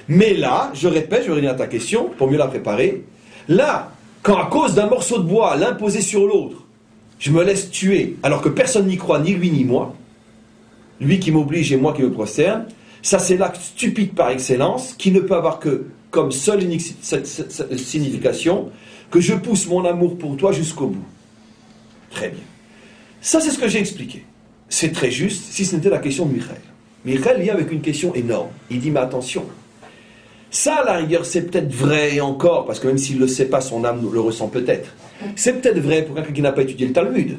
Mais là, je répète, je vais revenir à ta question, pour mieux la préparer. Là, quand à cause d'un morceau de bois, l'imposer sur l'autre, je me laisse tuer, alors que personne n'y croit, ni lui ni moi, lui qui m'oblige et moi qui me prosterne, ça c'est l'acte stupide par excellence, qui ne peut avoir que comme seule signification, que je pousse mon amour pour toi jusqu'au bout. Très bien. Ça c'est ce que j'ai expliqué. C'est très juste, si ce n'était la question de Michael. Michael vient avec une question énorme. Il dit, mais attention, ça, à la rigueur, c'est peut-être vrai encore, parce que même s'il ne le sait pas, son âme le ressent peut-être. C'est peut-être vrai pour quelqu'un qui n'a pas étudié le Talmud.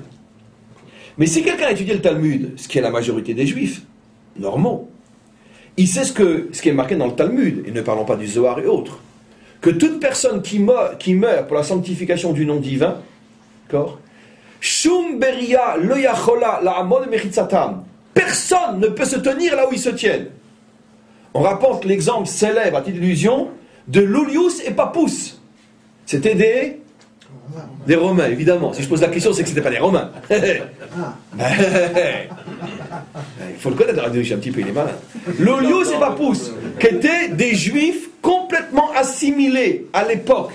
Mais si quelqu'un a étudié le Talmud, ce qui est la majorité des Juifs, normaux, il sait ce qui est marqué dans le Talmud, et ne parlons pas du Zohar et autres, que toute personne qui meurt pour la sanctification du nom divin, d'accord, Shum beria lo yachola la'amod mechitzatam, personne ne peut se tenir là où ils se tiennent. On rapporte l'exemple célèbre à titre d'illusion de Lulius et Pappus. C'était des Romains, évidemment. Si je pose la question, c'est que ce n'était pas des Romains. Il faut le connaître, un petit peu, il est malin. Lulius et Pappus, qui étaient des Juifs complètement assimilés à l'époque,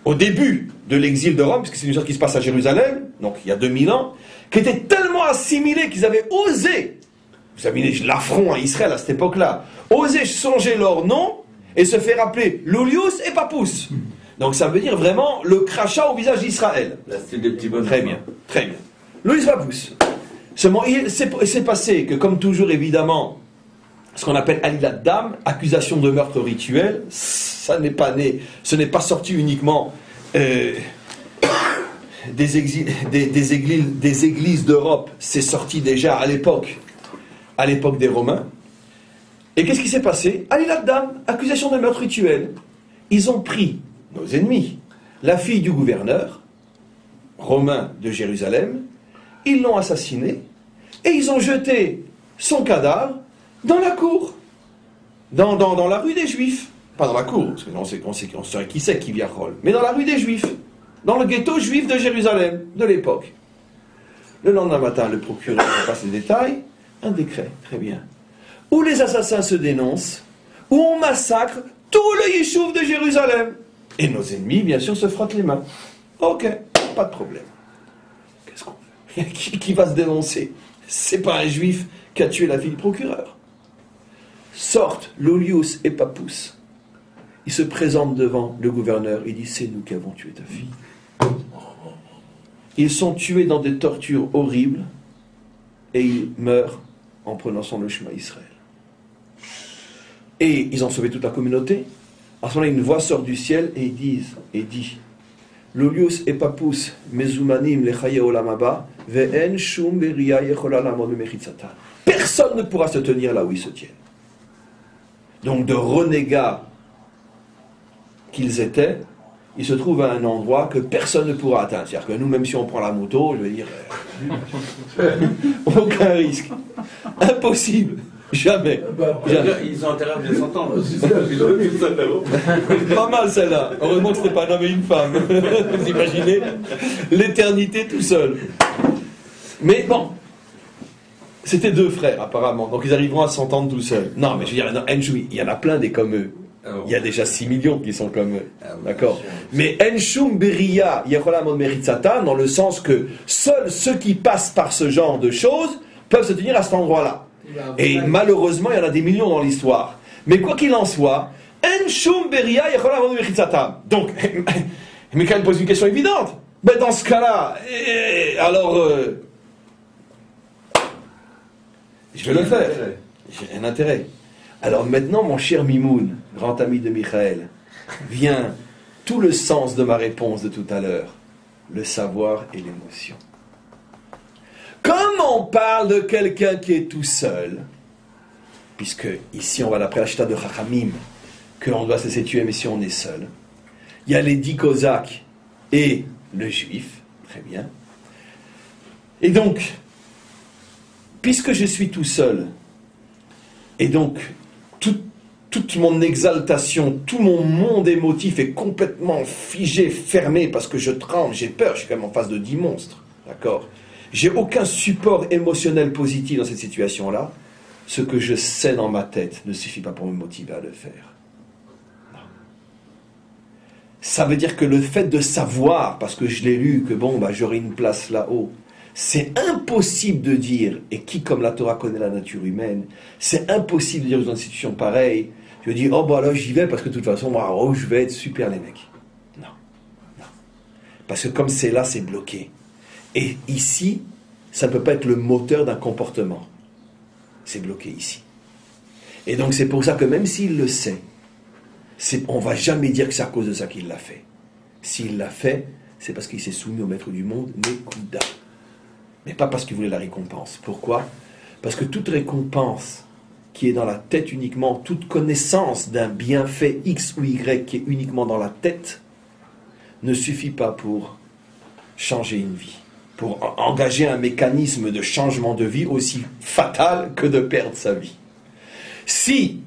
au début de l'exil de Rome, puisque c'est une chose qui se passe à Jérusalem, donc il y a 2000 ans, qui étaient tellement assimilés qu'ils avaient osé, vous imaginez l'affront à Israël à cette époque-là, oser changer leur nom et se faire appeler Lulius et Pappus. Donc ça veut dire vraiment le crachat au visage d'Israël. Là, c'est des petits bonhommes. Très bien, très bien. Lulius Pappus. Seulement, il s'est passé que, comme toujours, évidemment, ce qu'on appelle Alilat Dam, accusation de meurtre rituel, ça n'est pas né, ce n'est pas sorti uniquement des églises d'Europe, c'est sorti déjà à l'époque des Romains. Et qu'est-ce qui s'est passé? Alilat Dam, accusation de meurtre rituel. Ils ont pris, nos ennemis, la fille du gouverneur romain de Jérusalem, ils l'ont assassinée, et ils ont jeté son cadavre dans la cour, dans la rue des Juifs. Pas dans la cour, parce qu'on saurait qui c'est qui vient rôle, mais dans la rue des Juifs, dans le ghetto juif de Jérusalem, de l'époque. Le lendemain matin, le procureur passe les détails, un décret, très bien, où les assassins se dénoncent, où on massacre tout le Yishuv de Jérusalem. Et nos ennemis, bien sûr, se frottent les mains. Ok, pas de problème. Qu'est-ce qu'on fait? Qui va se dénoncer? C'est pas un juif qui a tué la fille du procureur. Sortent Lolius et Papous. Ils se présentent devant le gouverneur. Il dit, c'est nous qui avons tué ta fille. Ils sont tués dans des tortures horribles et ils meurent en prononçant le Shema Israël. Et ils ont sauvé toute la communauté. À ce moment-là, une voix sort du ciel et ils disent, et dit, Lolius et Papous, mezumanim lechaye olam haba, ve'en shum beria yechola lamod mechitzatan. Personne ne pourra se tenir là où ils se tiennent. Donc de renégats qu'ils étaient, ils se trouvent à un endroit que personne ne pourra atteindre. C'est-à-dire que nous, même si on prend la moto, je veux dire, aucun risque. Impossible. Jamais. Jamais. Ils ont intérêt à bien s'entendre. Pas mal celle-là. Heureusement que ce n'était pas un homme et une femme. Vous imaginez l'éternité tout seul. Mais bon, c'était deux frères apparemment, donc ils arriveront à s'entendre tout seuls. Non, mais je veux dire, il y en a plein des comme eux. Il y a déjà 6 millions qui sont comme eux. D'accord. Mais Enshum Beria Yecholamon Meritzatan, dans le sens que seuls ceux qui passent par ce genre de choses peuvent se tenir à cet endroit-là. Et malheureusement, il y en a des millions dans l'histoire. Mais quoi qu'il en soit, Enshum Beria Yecholamon Meritzatan. Donc, Michael pose une question évidente. Ben dans ce cas-là, alors, je vais le faire. J'ai un intérêt. Alors maintenant, mon cher Mimoun, grand ami de Michael, vient tout le sens de ma réponse de tout à l'heure, le savoir et l'émotion. Comme on parle de quelqu'un qui est tout seul, puisque ici on va d'après la chita de Chachamim, qu'on doit se laisser tuer mais si on est seul, il y a les 10 Cosaques et le Juif, très bien. Et donc, puisque je suis tout seul, et donc toute mon exaltation, tout mon monde émotif est complètement figé, fermé, parce que je tremble, j'ai peur, je suis quand même en face de 10 monstres, d'accord? J'ai aucun support émotionnel positif dans cette situation-là. Ce que je sais dans ma tête ne suffit pas pour me motiver à le faire. Non. Ça veut dire que le fait de savoir, parce que je l'ai lu, que bon, j'aurai une place là-haut, c'est impossible de dire, et qui comme la Torah connaît la nature humaine, c'est impossible de dire dans une situation pareille, je dis, là j'y vais parce que de toute façon, moi, je vais être super les mecs. Non. Parce que comme c'est là, c'est bloqué. Et ici, ça ne peut pas être le moteur d'un comportement. C'est bloqué ici. Et donc c'est pour ça que même s'il le sait, on ne va jamais dire que c'est à cause de ça qu'il l'a fait. S'il l'a fait, c'est parce qu'il s'est soumis au maître du monde, Nekuda. Mais pas parce qu'il voulait la récompense. Pourquoi? Parce que toute récompense qui est dans la tête uniquement, toute connaissance d'un bienfait X ou Y qui est uniquement dans la tête, ne suffit pas pour changer une vie, pour engager un mécanisme de changement de vie aussi fatal que de perdre sa vie. Si,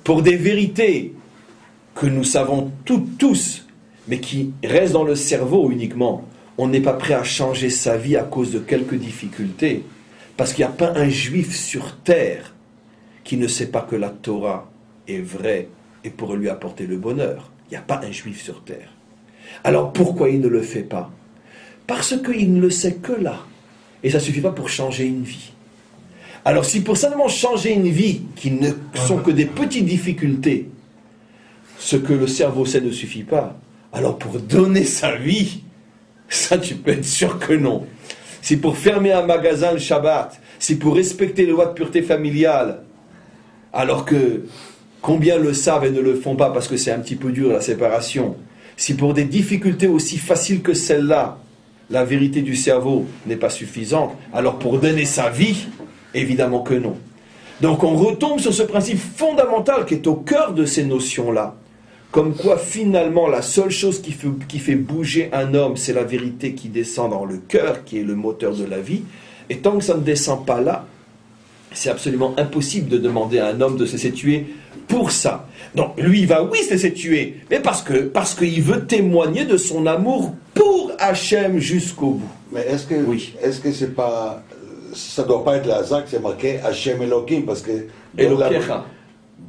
pour des vérités que nous savons tous, mais qui restent dans le cerveau uniquement, on n'est pas prêt à changer sa vie à cause de quelques difficultés, parce qu'il n'y a pas un juif sur terre qui ne sait pas que la Torah est vraie et pourrait lui apporter le bonheur. Il n'y a pas un juif sur terre. Alors pourquoi il ne le fait pas? Parce qu'il ne le sait que là. Et ça ne suffit pas pour changer une vie. Alors si pour simplement changer une vie, qui ne sont que des petites difficultés, ce que le cerveau sait ne suffit pas, alors pour donner sa vie, ça tu peux être sûr que non. Si pour fermer un magasin le Shabbat, si pour respecter les lois de pureté familiale, alors que combien le savent et ne le font pas parce que c'est un petit peu dur la séparation, si pour des difficultés aussi faciles que celle-là, la vérité du cerveau n'est pas suffisante, alors pour donner sa vie, évidemment que non. Donc on retombe sur ce principe fondamental qui est au cœur de ces notions-là, comme quoi finalement la seule chose qui fait bouger un homme, c'est la vérité qui descend dans le cœur, qui est le moteur de la vie, et tant que ça ne descend pas là, c'est absolument impossible de demander à un homme de se laisser tuer pour ça. Donc lui, il va, oui, se laisser tuer, mais parce qu'il veut témoigner de son amour pour Hachem jusqu'au bout. Mais est-ce que c'est pas... Ça ne doit pas être le hasard que c'est marqué Hachem Elohim, parce que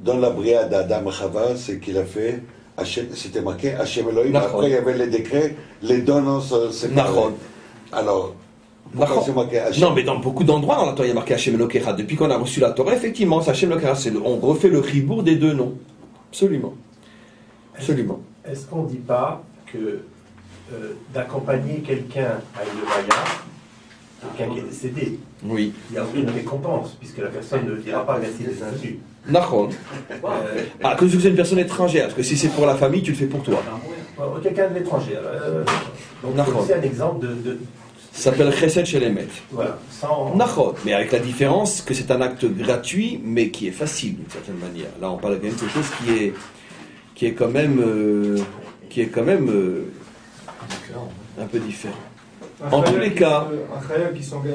dans la bria d'Adam et Chava, c'est qu'il a fait, c'était marqué Hachem Elohim. Après, il y avait les décrets, les deux noms séparés. Alors, pourquoi c'est marqué Hachem? Non, mais dans beaucoup d'endroits dans la Torah, il y a marqué Hachem Elokecha. Depuis qu'on a reçu la Torah, effectivement, c'est Hachem Elokecha. On refait le chibour des deux noms. Absolument. Absolument. Est-ce qu'on ne dit pas que d'accompagner quelqu'un à une levaya, quelqu'un qui est décédé, oui, il y a une récompense, puisque la personne ne dira pas merci des indus. D'accord. Que c'est une personne étrangère, parce que si c'est pour la famille, tu le fais pour toi. Quelqu'un de l'étranger. Donc c'est un exemple de... Ça s'appelle Chesed chez les maîtres. Voilà. Mais avec la différence que c'est un acte gratuit, mais qui est facile d'une certaine manière. Là, on parle de quelque chose qui est quand même un peu différent. En tous les cas, un khayab qui s'engage,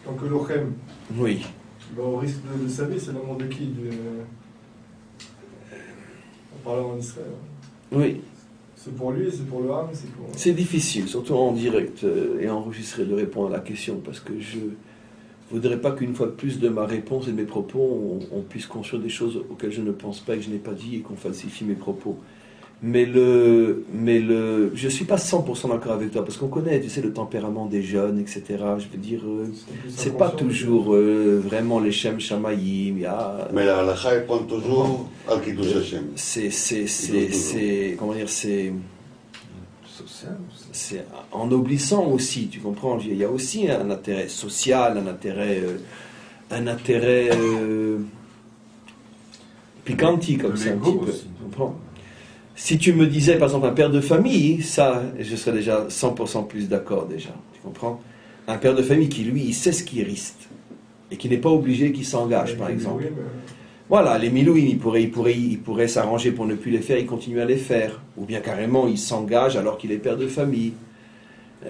tant que l'ochem. Oui. Au risque de le savoir, c'est l'amour de qui en parlant en Israël. Oui. C'est pour lui, c'est pour le âme, c'est pour... C'est difficile, surtout en direct et enregistré, de répondre à la question, parce que je voudrais pas qu'une fois de plus de ma réponse et de mes propos, on puisse construire des choses auxquelles je ne pense pas et que je n'ai pas dit et qu'on falsifie mes propos. Mais je suis pas 100% d'accord avec toi, parce qu'on connaît, tu sais, le tempérament des jeunes, etc. Je veux dire, c'est pas toujours vraiment les Shem Shamayim. Mais la halakha, elle prend toujours al Kiddush Hashem. Comment dire, c'est en oblissant aussi, tu comprends? Il y a aussi un intérêt social, un intérêt piquanti, comme ça, un petit peu. Tu comprends? Si tu me disais, par exemple, un père de famille, ça, je serais déjà 100% plus d'accord, déjà. Tu comprends? Un père de famille qui, lui, il sait ce qu'il risque. Et qui n'est pas obligé qu'il s'engage, par exemple. Voilà, les milouim, il pourrait s'arranger pour ne plus les faire, il continue à les faire. Ou bien carrément, il s'engage alors qu'il est père de famille.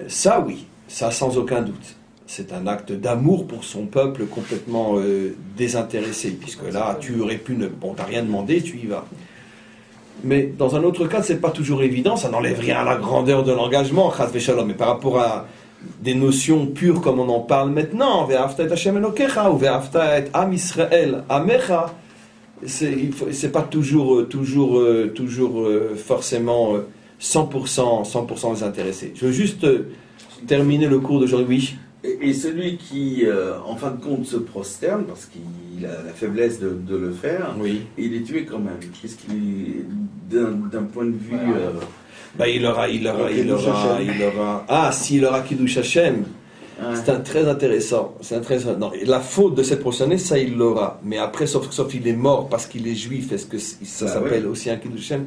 Ça, oui. Ça, sans aucun doute. C'est un acte d'amour pour son peuple complètement désintéressé. Puisque là, tu aurais pu t'as rien demandé, tu y vas. Mais dans un autre cas, c'est pas toujours évident, ça n'enlève rien à la grandeur de l'engagement, chas v'shalom. Mais par rapport à des notions pures comme on en parle maintenant, ve'afta et Hashem Elokecha, ou ve'afta et Am Israël Amecha, c'est pas toujours forcément 100% désintéressé. Je veux juste terminer le cours d'aujourd'hui. Et celui qui, en fin de compte, se prosterne, parce qu'il a la faiblesse de le faire, oui. Il est tué quand même. Qu'est-ce qu'il d'un point de vue... il aura... Ah, s'il aura Kiddush Hashem, c'est très intéressant. Non, la faute de cette prosternée, ça il l'aura. Mais après, sauf qu'il est mort parce qu'il est juif, est-ce que ça s'appelle aussi un Kiddush Hashem?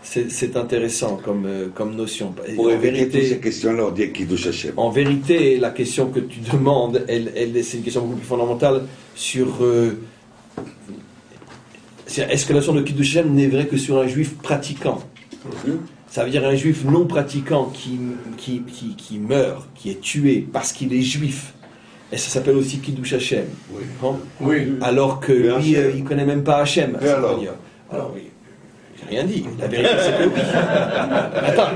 C'est intéressant comme notion. Pour éviter toutes ces questions-là, on dit Kiddush Hashem. En vérité, la question que tu demandes, c'est une question beaucoup plus fondamentale sur... est-ce que la notion de Kiddush Hashem n'est vraie que sur un juif pratiquant? Ça veut dire un juif non pratiquant qui meurt, qui est tué parce qu'il est juif. Et ça s'appelle aussi Kiddush Hashem. Oui. Oui. Alors que lui, il ne connaît même pas Hashem. Alors oui. J'ai rien dit. La vérité, c'est que oui. Attends,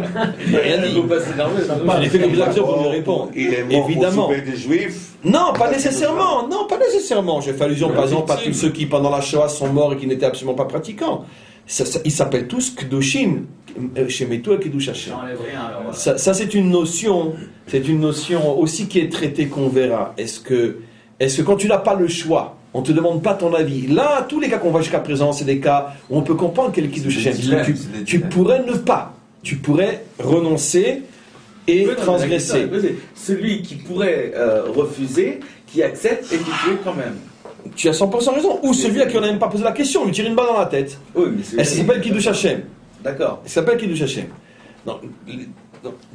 j'ai rien dit. Je n'ai fait que des actions pour lui répondre. Il est mort évidemment. pour sauver des juifs? Non, pas nécésairement. Non, pas nécessairement. J'ai fait allusion, par exemple, à tous ceux qui, pendant la Shoah, sont morts et qui n'étaient absolument pas pratiquants. Ils s'appellent tous Kedoshim. Chez Metou et Kiddush Hashem. Ça, c'est une notion aussi qui est traitée qu'on verra. Est-ce que quand tu n'as pas le choix, on ne te demande pas ton avis. Là, tous les cas qu'on voit jusqu'à présent, c'est des cas où on peut comprendre quel Kiddush Hashem. Tu pourrais ne pas. Tu pourrais renoncer et transgresser. Celui qui pourrait refuser, qui accepte et qui tue quand même. Tu as 100% raison. Ou celui à qui on n'a même pas posé la question, lui tire une balle dans la tête. Oui, mais elle s'appelle Kiddush Hashem. D'accord. Elle s'appelle Kiddush Hashem.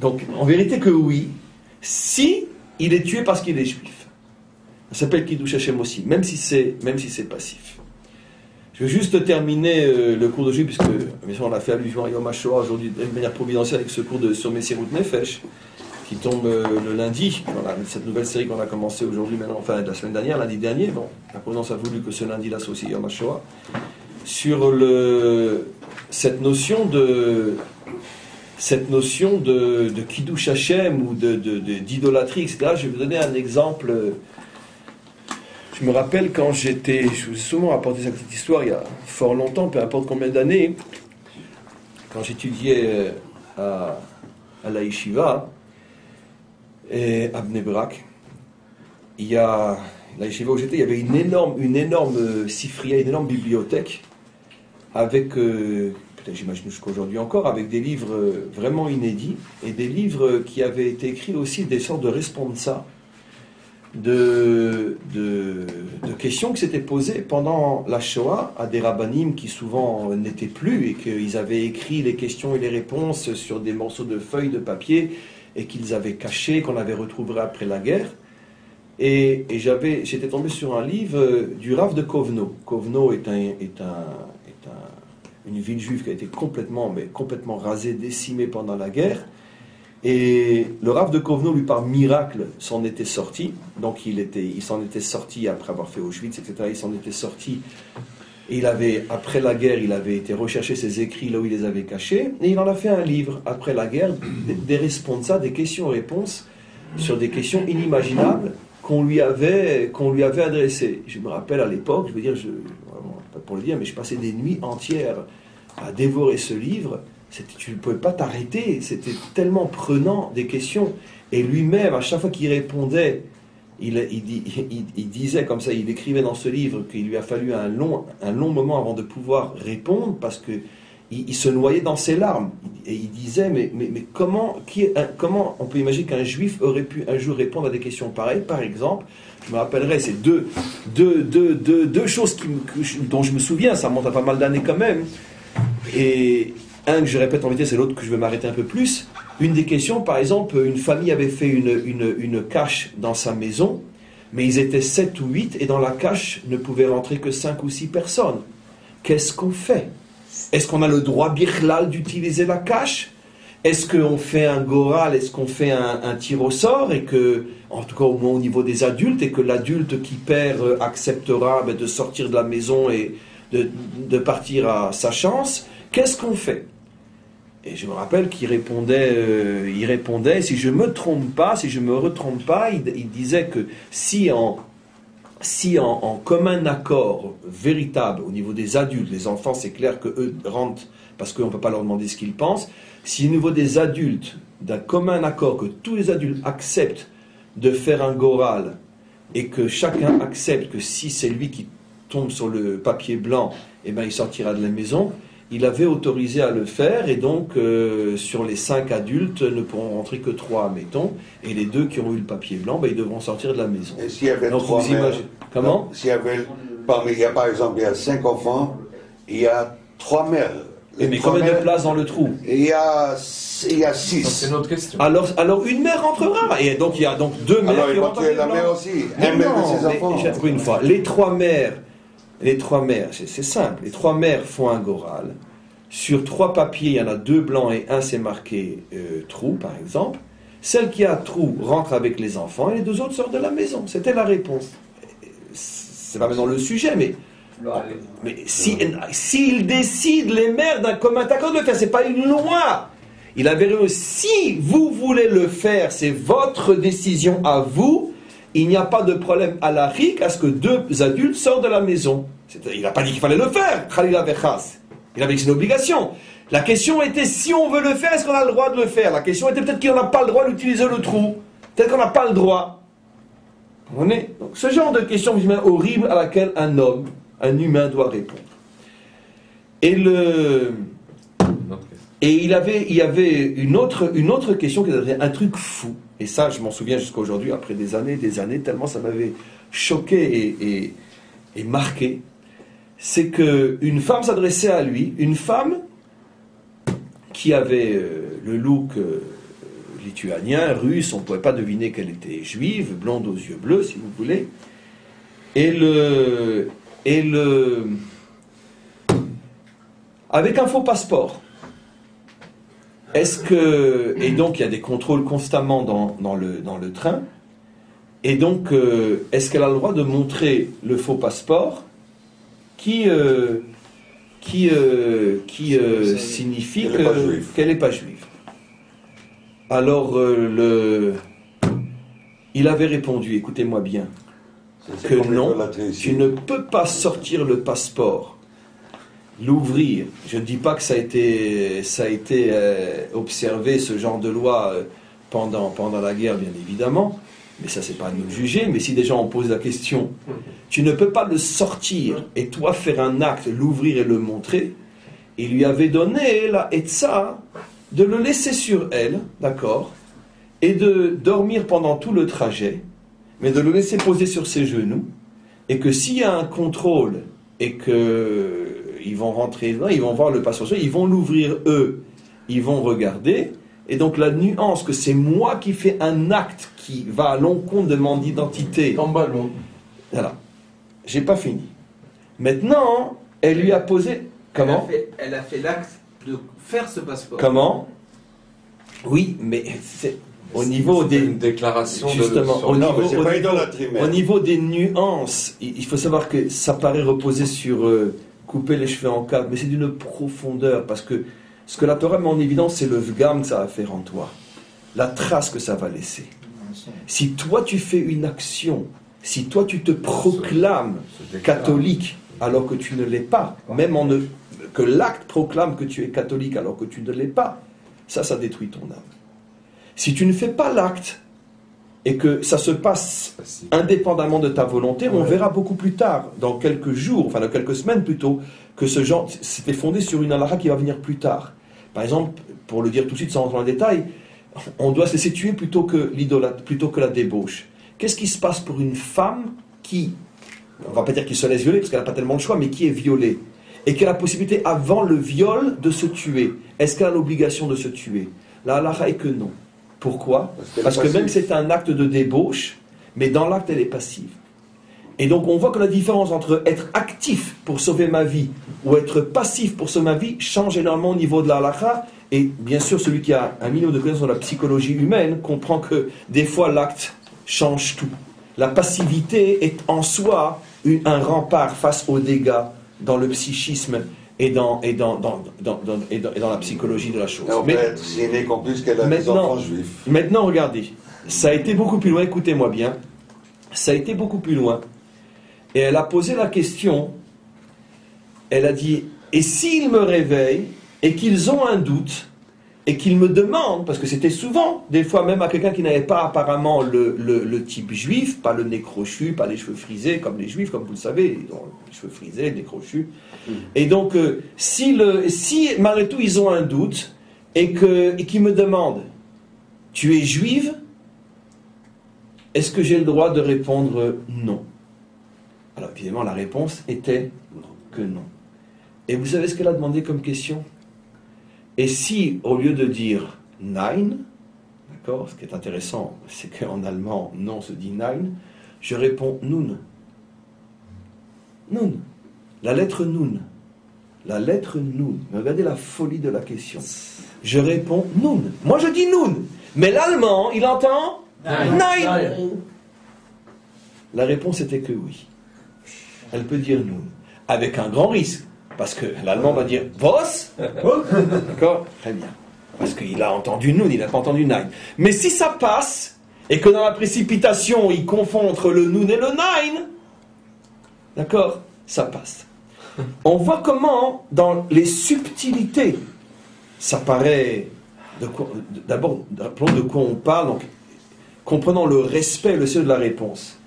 Donc, en vérité que oui, si il est tué parce qu'il est juif. Ça s'appelle Kiddush Hashem aussi, même si c'est passif. Je veux juste terminer le cours d'aujourd'hui, puisque bien sûr, on a fait allusion à Yom HaShoah aujourd'hui de manière providentielle avec ce cours sur Messirut Nefesh. qui tombe le lundi, dans cette nouvelle série qu'on a commencée aujourd'hui, maintenant, enfin la semaine dernière, lundi dernier. Bon, la Providence a voulu que ce lundi l'associe à Yom HaShoah. Sur cette notion de Kiddush Hashem ou d'idolâtrie, etc. Je vais vous donner un exemple. Je me rappelle quand je vous ai souvent rapporté cette petite histoire il y a fort longtemps, peu importe combien d'années, quand j'étudiais à la Yeshiva, à Bnei Brak, la Yeshiva où j'étais, il y avait une énorme sifria, une énorme bibliothèque, avec, peut-être j'imagine jusqu'aujourd'hui encore, avec des livres vraiment inédits, et des livres qui avaient été écrits aussi, des sortes de responsa, de questions qui s'étaient posées pendant la Shoah à des rabbinim qui souvent n'étaient plus, et qu'ils avaient écrit les questions et les réponses sur des morceaux de feuilles de papier, et qu'ils avaient cachés, qu'on avait retrouvés après la guerre. Et j'étais tombé sur un livre du Rav de Kovno. Kovno est une ville juive qui a été complètement rasée, décimée pendant la guerre. Et le Rav de Kovno, lui, par miracle, s'en était sorti. Donc il s'en était sorti après avoir fait Auschwitz, etc. Il s'en était sorti. Et après la guerre, il avait été rechercher ses écrits là où il les avait cachés. Et il en a fait un livre, après la guerre, des responsa, des questions-réponses sur des questions inimaginables qu'on lui avait adressées. Je me rappelle à l'époque, je veux dire, pas pour le dire, mais je passais des nuits entières à dévorer ce livre. Tu ne pouvais pas t'arrêter, c'était tellement prenant des questions. Et lui-même, à chaque fois qu'il répondait, il disait comme ça, il écrivait dans ce livre qu'il lui a fallu un long moment avant de pouvoir répondre, parce que il se noyait dans ses larmes. Et il disait, mais comment on peut imaginer qu'un juif aurait pu un jour répondre à des questions pareilles? Par exemple, je me rappellerai, c'est deux choses dont je me souviens, ça remonte à pas mal d'années quand même. Et un que je répète en vitesse et l'autre que je vais m'arrêter un peu plus. Une des questions, par exemple, une famille avait fait une cache dans sa maison, mais ils étaient 7 ou 8, et dans la cache ne pouvaient rentrer que 5 ou 6 personnes. Qu'est-ce qu'on fait? Est-ce qu'on a le droit birlal d'utiliser la cache? Est-ce qu'on fait un goral? Est-ce qu'on fait un tir au sort? Et que, en tout cas au moins au niveau des adultes, et que l'adulte qui perd acceptera de sortir de la maison et de partir à sa chance? Qu'est-ce qu'on fait? Et je me rappelle qu'il répondait, si je me retrompe pas, il disait que si en commun accord véritable au niveau des adultes, les enfants c'est clair qu'eux rentrent parce qu'on ne peut pas leur demander ce qu'ils pensent, si au niveau des adultes, d'un commun accord, que tous les adultes acceptent de faire un goral, et que chacun accepte que si c'est lui qui tombe sur le papier blanc, eh ben il sortira de la maison. Il avait autorisé à le faire, et donc sur les 5 adultes ne pourront rentrer que 3, mettons, et les 2 qui ont eu le papier blanc, ils devront sortir de la maison. Et s'il y avait donc, 3 mères, comment? S'il y avait, par exemple, il y a 5 enfants, il y a 3 mères. Mais combien de places dans le trou? Il y a 6. C'est une autre question. Alors une mère rentrera, et donc il y a donc 2 mères alors, qui rentrent. Alors il la mère aussi, un mère de ses enfants. Encore une fois, les 3 mères, c'est simple, les 3 mères font un goral. Sur 3 papiers, il y en a 2 blancs et 1 c'est marqué trou, par exemple. Celle qui a trou rentre avec les enfants, et les 2 autres sortent de la maison. C'était la réponse. C'est pas maintenant le sujet, mais s'ils décident, les mères, d'un commun accord de le faire, c'est pas une loi. Il avait raison. Si vous voulez le faire, c'est votre décision à vous. Il n'y a pas de problème à la RIC à ce que 2 adultes sortent de la maison. Il n'a pas dit qu'il fallait le faire. Khalil Avechas. Il avait dit que c'est une obligation. La question était, si on veut le faire, est-ce qu'on a le droit de le faire? La question était peut-être qu'on n'a pas le droit d'utiliser le trou. Peut-être qu'on n'a pas le droit. Vous comprenez? Donc, ce genre de question horrible à laquelle un humain doit répondre. Et il y avait une autre question qui était un truc fou. Et ça, je m'en souviens jusqu'à aujourd'hui, après des années, tellement ça m'avait choqué et marqué. C'est qu'une femme s'adressait à lui, une femme qui avait le look lituanien, russe, on ne pouvait pas deviner qu'elle était juive, blonde aux yeux bleus, si vous voulez. Avec un faux passeport. Et donc il y a des contrôles constamment dans le train. Et donc, est-ce qu'elle a le droit de montrer le faux passeport qui signifie qu'elle n'est pas juive? Alors, il avait répondu, écoutez-moi bien, que non, tu ne peux pas sortir le passeport, l'ouvrir. Je ne dis pas que ça a été observé, ce genre de loi, pendant la guerre, bien évidemment. Mais ça, c'est pas à nous de juger. Mais si des gens ont posé la question, tu ne peux pas le sortir et toi faire un acte, l'ouvrir et le montrer. Il lui avait donné la etza de le laisser sur elle, d'accord, et de dormir pendant tout le trajet, mais de le laisser poser sur ses genoux, et que s'il y a un contrôle et que ils vont rentrer dedans, ils vont voir le passeport, ils vont l'ouvrir eux, ils vont regarder. Et donc la nuance que c'est moi qui fais un acte qui va à l'encontre de mon identité. Voilà. J'ai pas fini. Maintenant, elle lui a posé... Comment ? Elle a fait l'acte de faire ce passeport. Comment ? Oui, mais c'est au niveau des... une déclaration justement, de... au niveau des nuances, il faut savoir que ça paraît reposer sur couper les cheveux en quatre, mais c'est d'une profondeur, parce que ce que la Torah met en évidence, c'est le vgam que ça va faire en toi, la trace que ça va laisser. Si toi tu fais une action, si toi tu te proclames catholique alors que tu ne l'es pas, même que l'acte proclame que tu es catholique alors que tu ne l'es pas, ça détruit ton âme. Si tu ne fais pas l'acte et que ça se passe indépendamment de ta volonté, on verra beaucoup plus tard, dans quelques jours, enfin dans quelques semaines plutôt, que ce genre, c'était fondé sur une halakha qui va venir plus tard. Par exemple, pour le dire tout de suite sans rentrer dans le détail, on doit se laisser tuer plutôt que la débauche. Qu'est-ce qui se passe pour une femme qui, on ne va pas dire qu'il se laisse violer parce qu'elle n'a pas tellement le choix, mais qui est violée et qui a la possibilité avant le viol de se tuer? Est-ce qu'elle a l'obligation de se tuer? La halakha est que non. Pourquoi? Parce que même c'est un acte de débauche, mais dans l'acte elle est passive. Et donc on voit que la différence entre être actif pour sauver ma vie ou être passif pour sauver ma vie change énormément au niveau de la halakha. Et bien sûr, celui qui a un minimum de connaissance de la psychologie humaine comprend que des fois l'acte change tout. La passivité est en soi un rempart face aux dégâts dans le psychisme et dans la psychologie de la chose. Maintenant, regardez, ça a été beaucoup plus loin, écoutez-moi bien, ça a été beaucoup plus loin. Et elle a posé la question, elle a dit, et s'ils me réveillent et qu'ils ont un doute, et qu'ils me demandent, parce que c'était souvent, des fois même à quelqu'un qui n'avait pas apparemment le type juif, pas le nez crochu, pas les cheveux frisés, comme les juifs, comme vous le savez, ils ont les cheveux frisés, le nez crochu. Et donc, si malgré tout ils ont un doute, et qu'ils me demandent, tu es juive? Est-ce que j'ai le droit de répondre non? Alors évidemment la réponse était que non. Et vous savez ce qu'elle a demandé comme question? Et si, au lieu de dire nein, d'accord, ce qui est intéressant, c'est qu'en allemand, non se dit nein, je réponds nun. Nun. La lettre nun. La lettre nun. Mais regardez la folie de la question. Je réponds nun. Moi je dis nun. Mais l'allemand, il entend nein. La réponse était que oui. Elle peut dire nun. Avec un grand risque. Parce que l'allemand va dire « Was ?» D'accord? Très bien. Parce qu'il a entendu « nun », il n'a pas entendu « nein ». Mais si ça passe, et que dans la précipitation, il confond entre le « nun » et le « nein », d'accord? Ça passe. On voit comment, dans les subtilités, ça paraît... D'abord, rappelons de quoi on parle, donc, comprenant le respect et le sérieux de la réponse.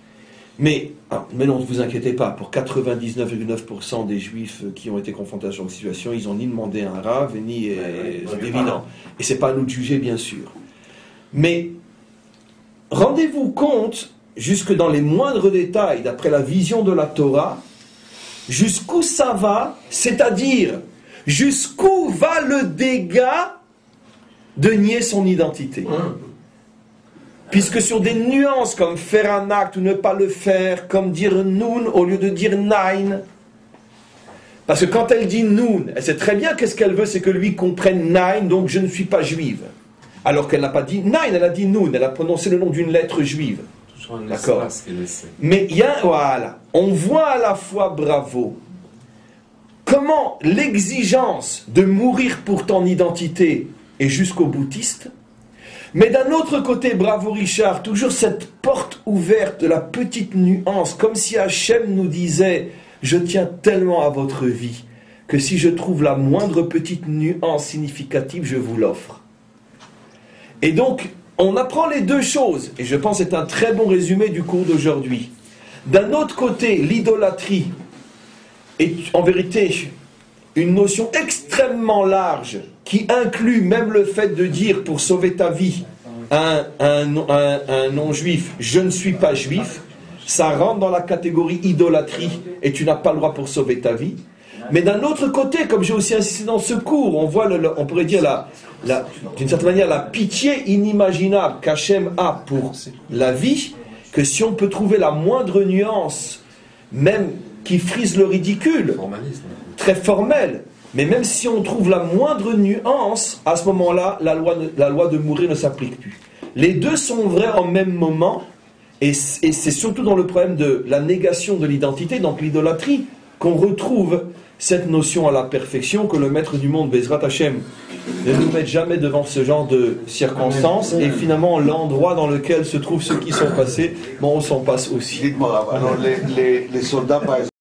Mais non, ne vous inquiétez pas, pour 99,9% des juifs qui ont été confrontés à ce genre de situation, ils n'ont ni demandé un rave, ni... c'est évident. Et ce n'est pas à nous de juger, bien sûr. Mais rendez-vous compte, jusque dans les moindres détails, d'après la vision de la Torah, jusqu'où ça va, c'est-à-dire jusqu'où va le dégât de nier son identité. Puisque sur des nuances comme faire un acte ou ne pas le faire, comme dire nun au lieu de dire nein, Parce que quand elle dit Noun, elle sait très bien qu'est-ce qu'elle veut, c'est que lui comprenne Nain, donc je ne suis pas juive. Alors qu'elle n'a pas dit Nain, elle a dit Noun, elle a prononcé le nom d'une lettre juive. D'accord. Mais il y a, voilà, on voit à la fois, bravo, comment l'exigence de mourir pour ton identité est jusqu'au boutiste, mais d'un autre côté, bravo Richard, toujours cette porte ouverte de la petite nuance, comme si Hachem nous disait, je tiens tellement à votre vie, que si je trouve la moindre petite nuance significative, je vous l'offre. Et donc, on apprend les deux choses, et je pense que c'est un très bon résumé du cours d'aujourd'hui. D'un autre côté, l'idolâtrie est en vérité une notion extrêmement large qui inclut même le fait de dire pour sauver ta vie à un non-juif, je ne suis pas juif, ça rentre dans la catégorie idolâtrie et tu n'as pas le droit pour sauver ta vie. Mais d'un autre côté, comme j'ai aussi insisté dans ce cours, on voit, on pourrait dire d'une certaine manière la pitié inimaginable qu'Hachem a pour la vie, que si on peut trouver la moindre nuance, même qui frise le ridicule, très formel, mais même si on trouve la moindre nuance, à ce moment-là, la loi de mourir ne s'applique plus. Les deux sont vrais en même moment, et c'est surtout dans le problème de la négation de l'identité, donc l'idolâtrie, qu'on retrouve cette notion à la perfection, que le maître du monde, Bezrat Hashem, ne nous mette jamais devant ce genre de circonstances, et finalement l'endroit dans lequel se trouvent ceux qui sont passés, bon, on s'en passe aussi. Dites-moi, alors les soldats, par exemple,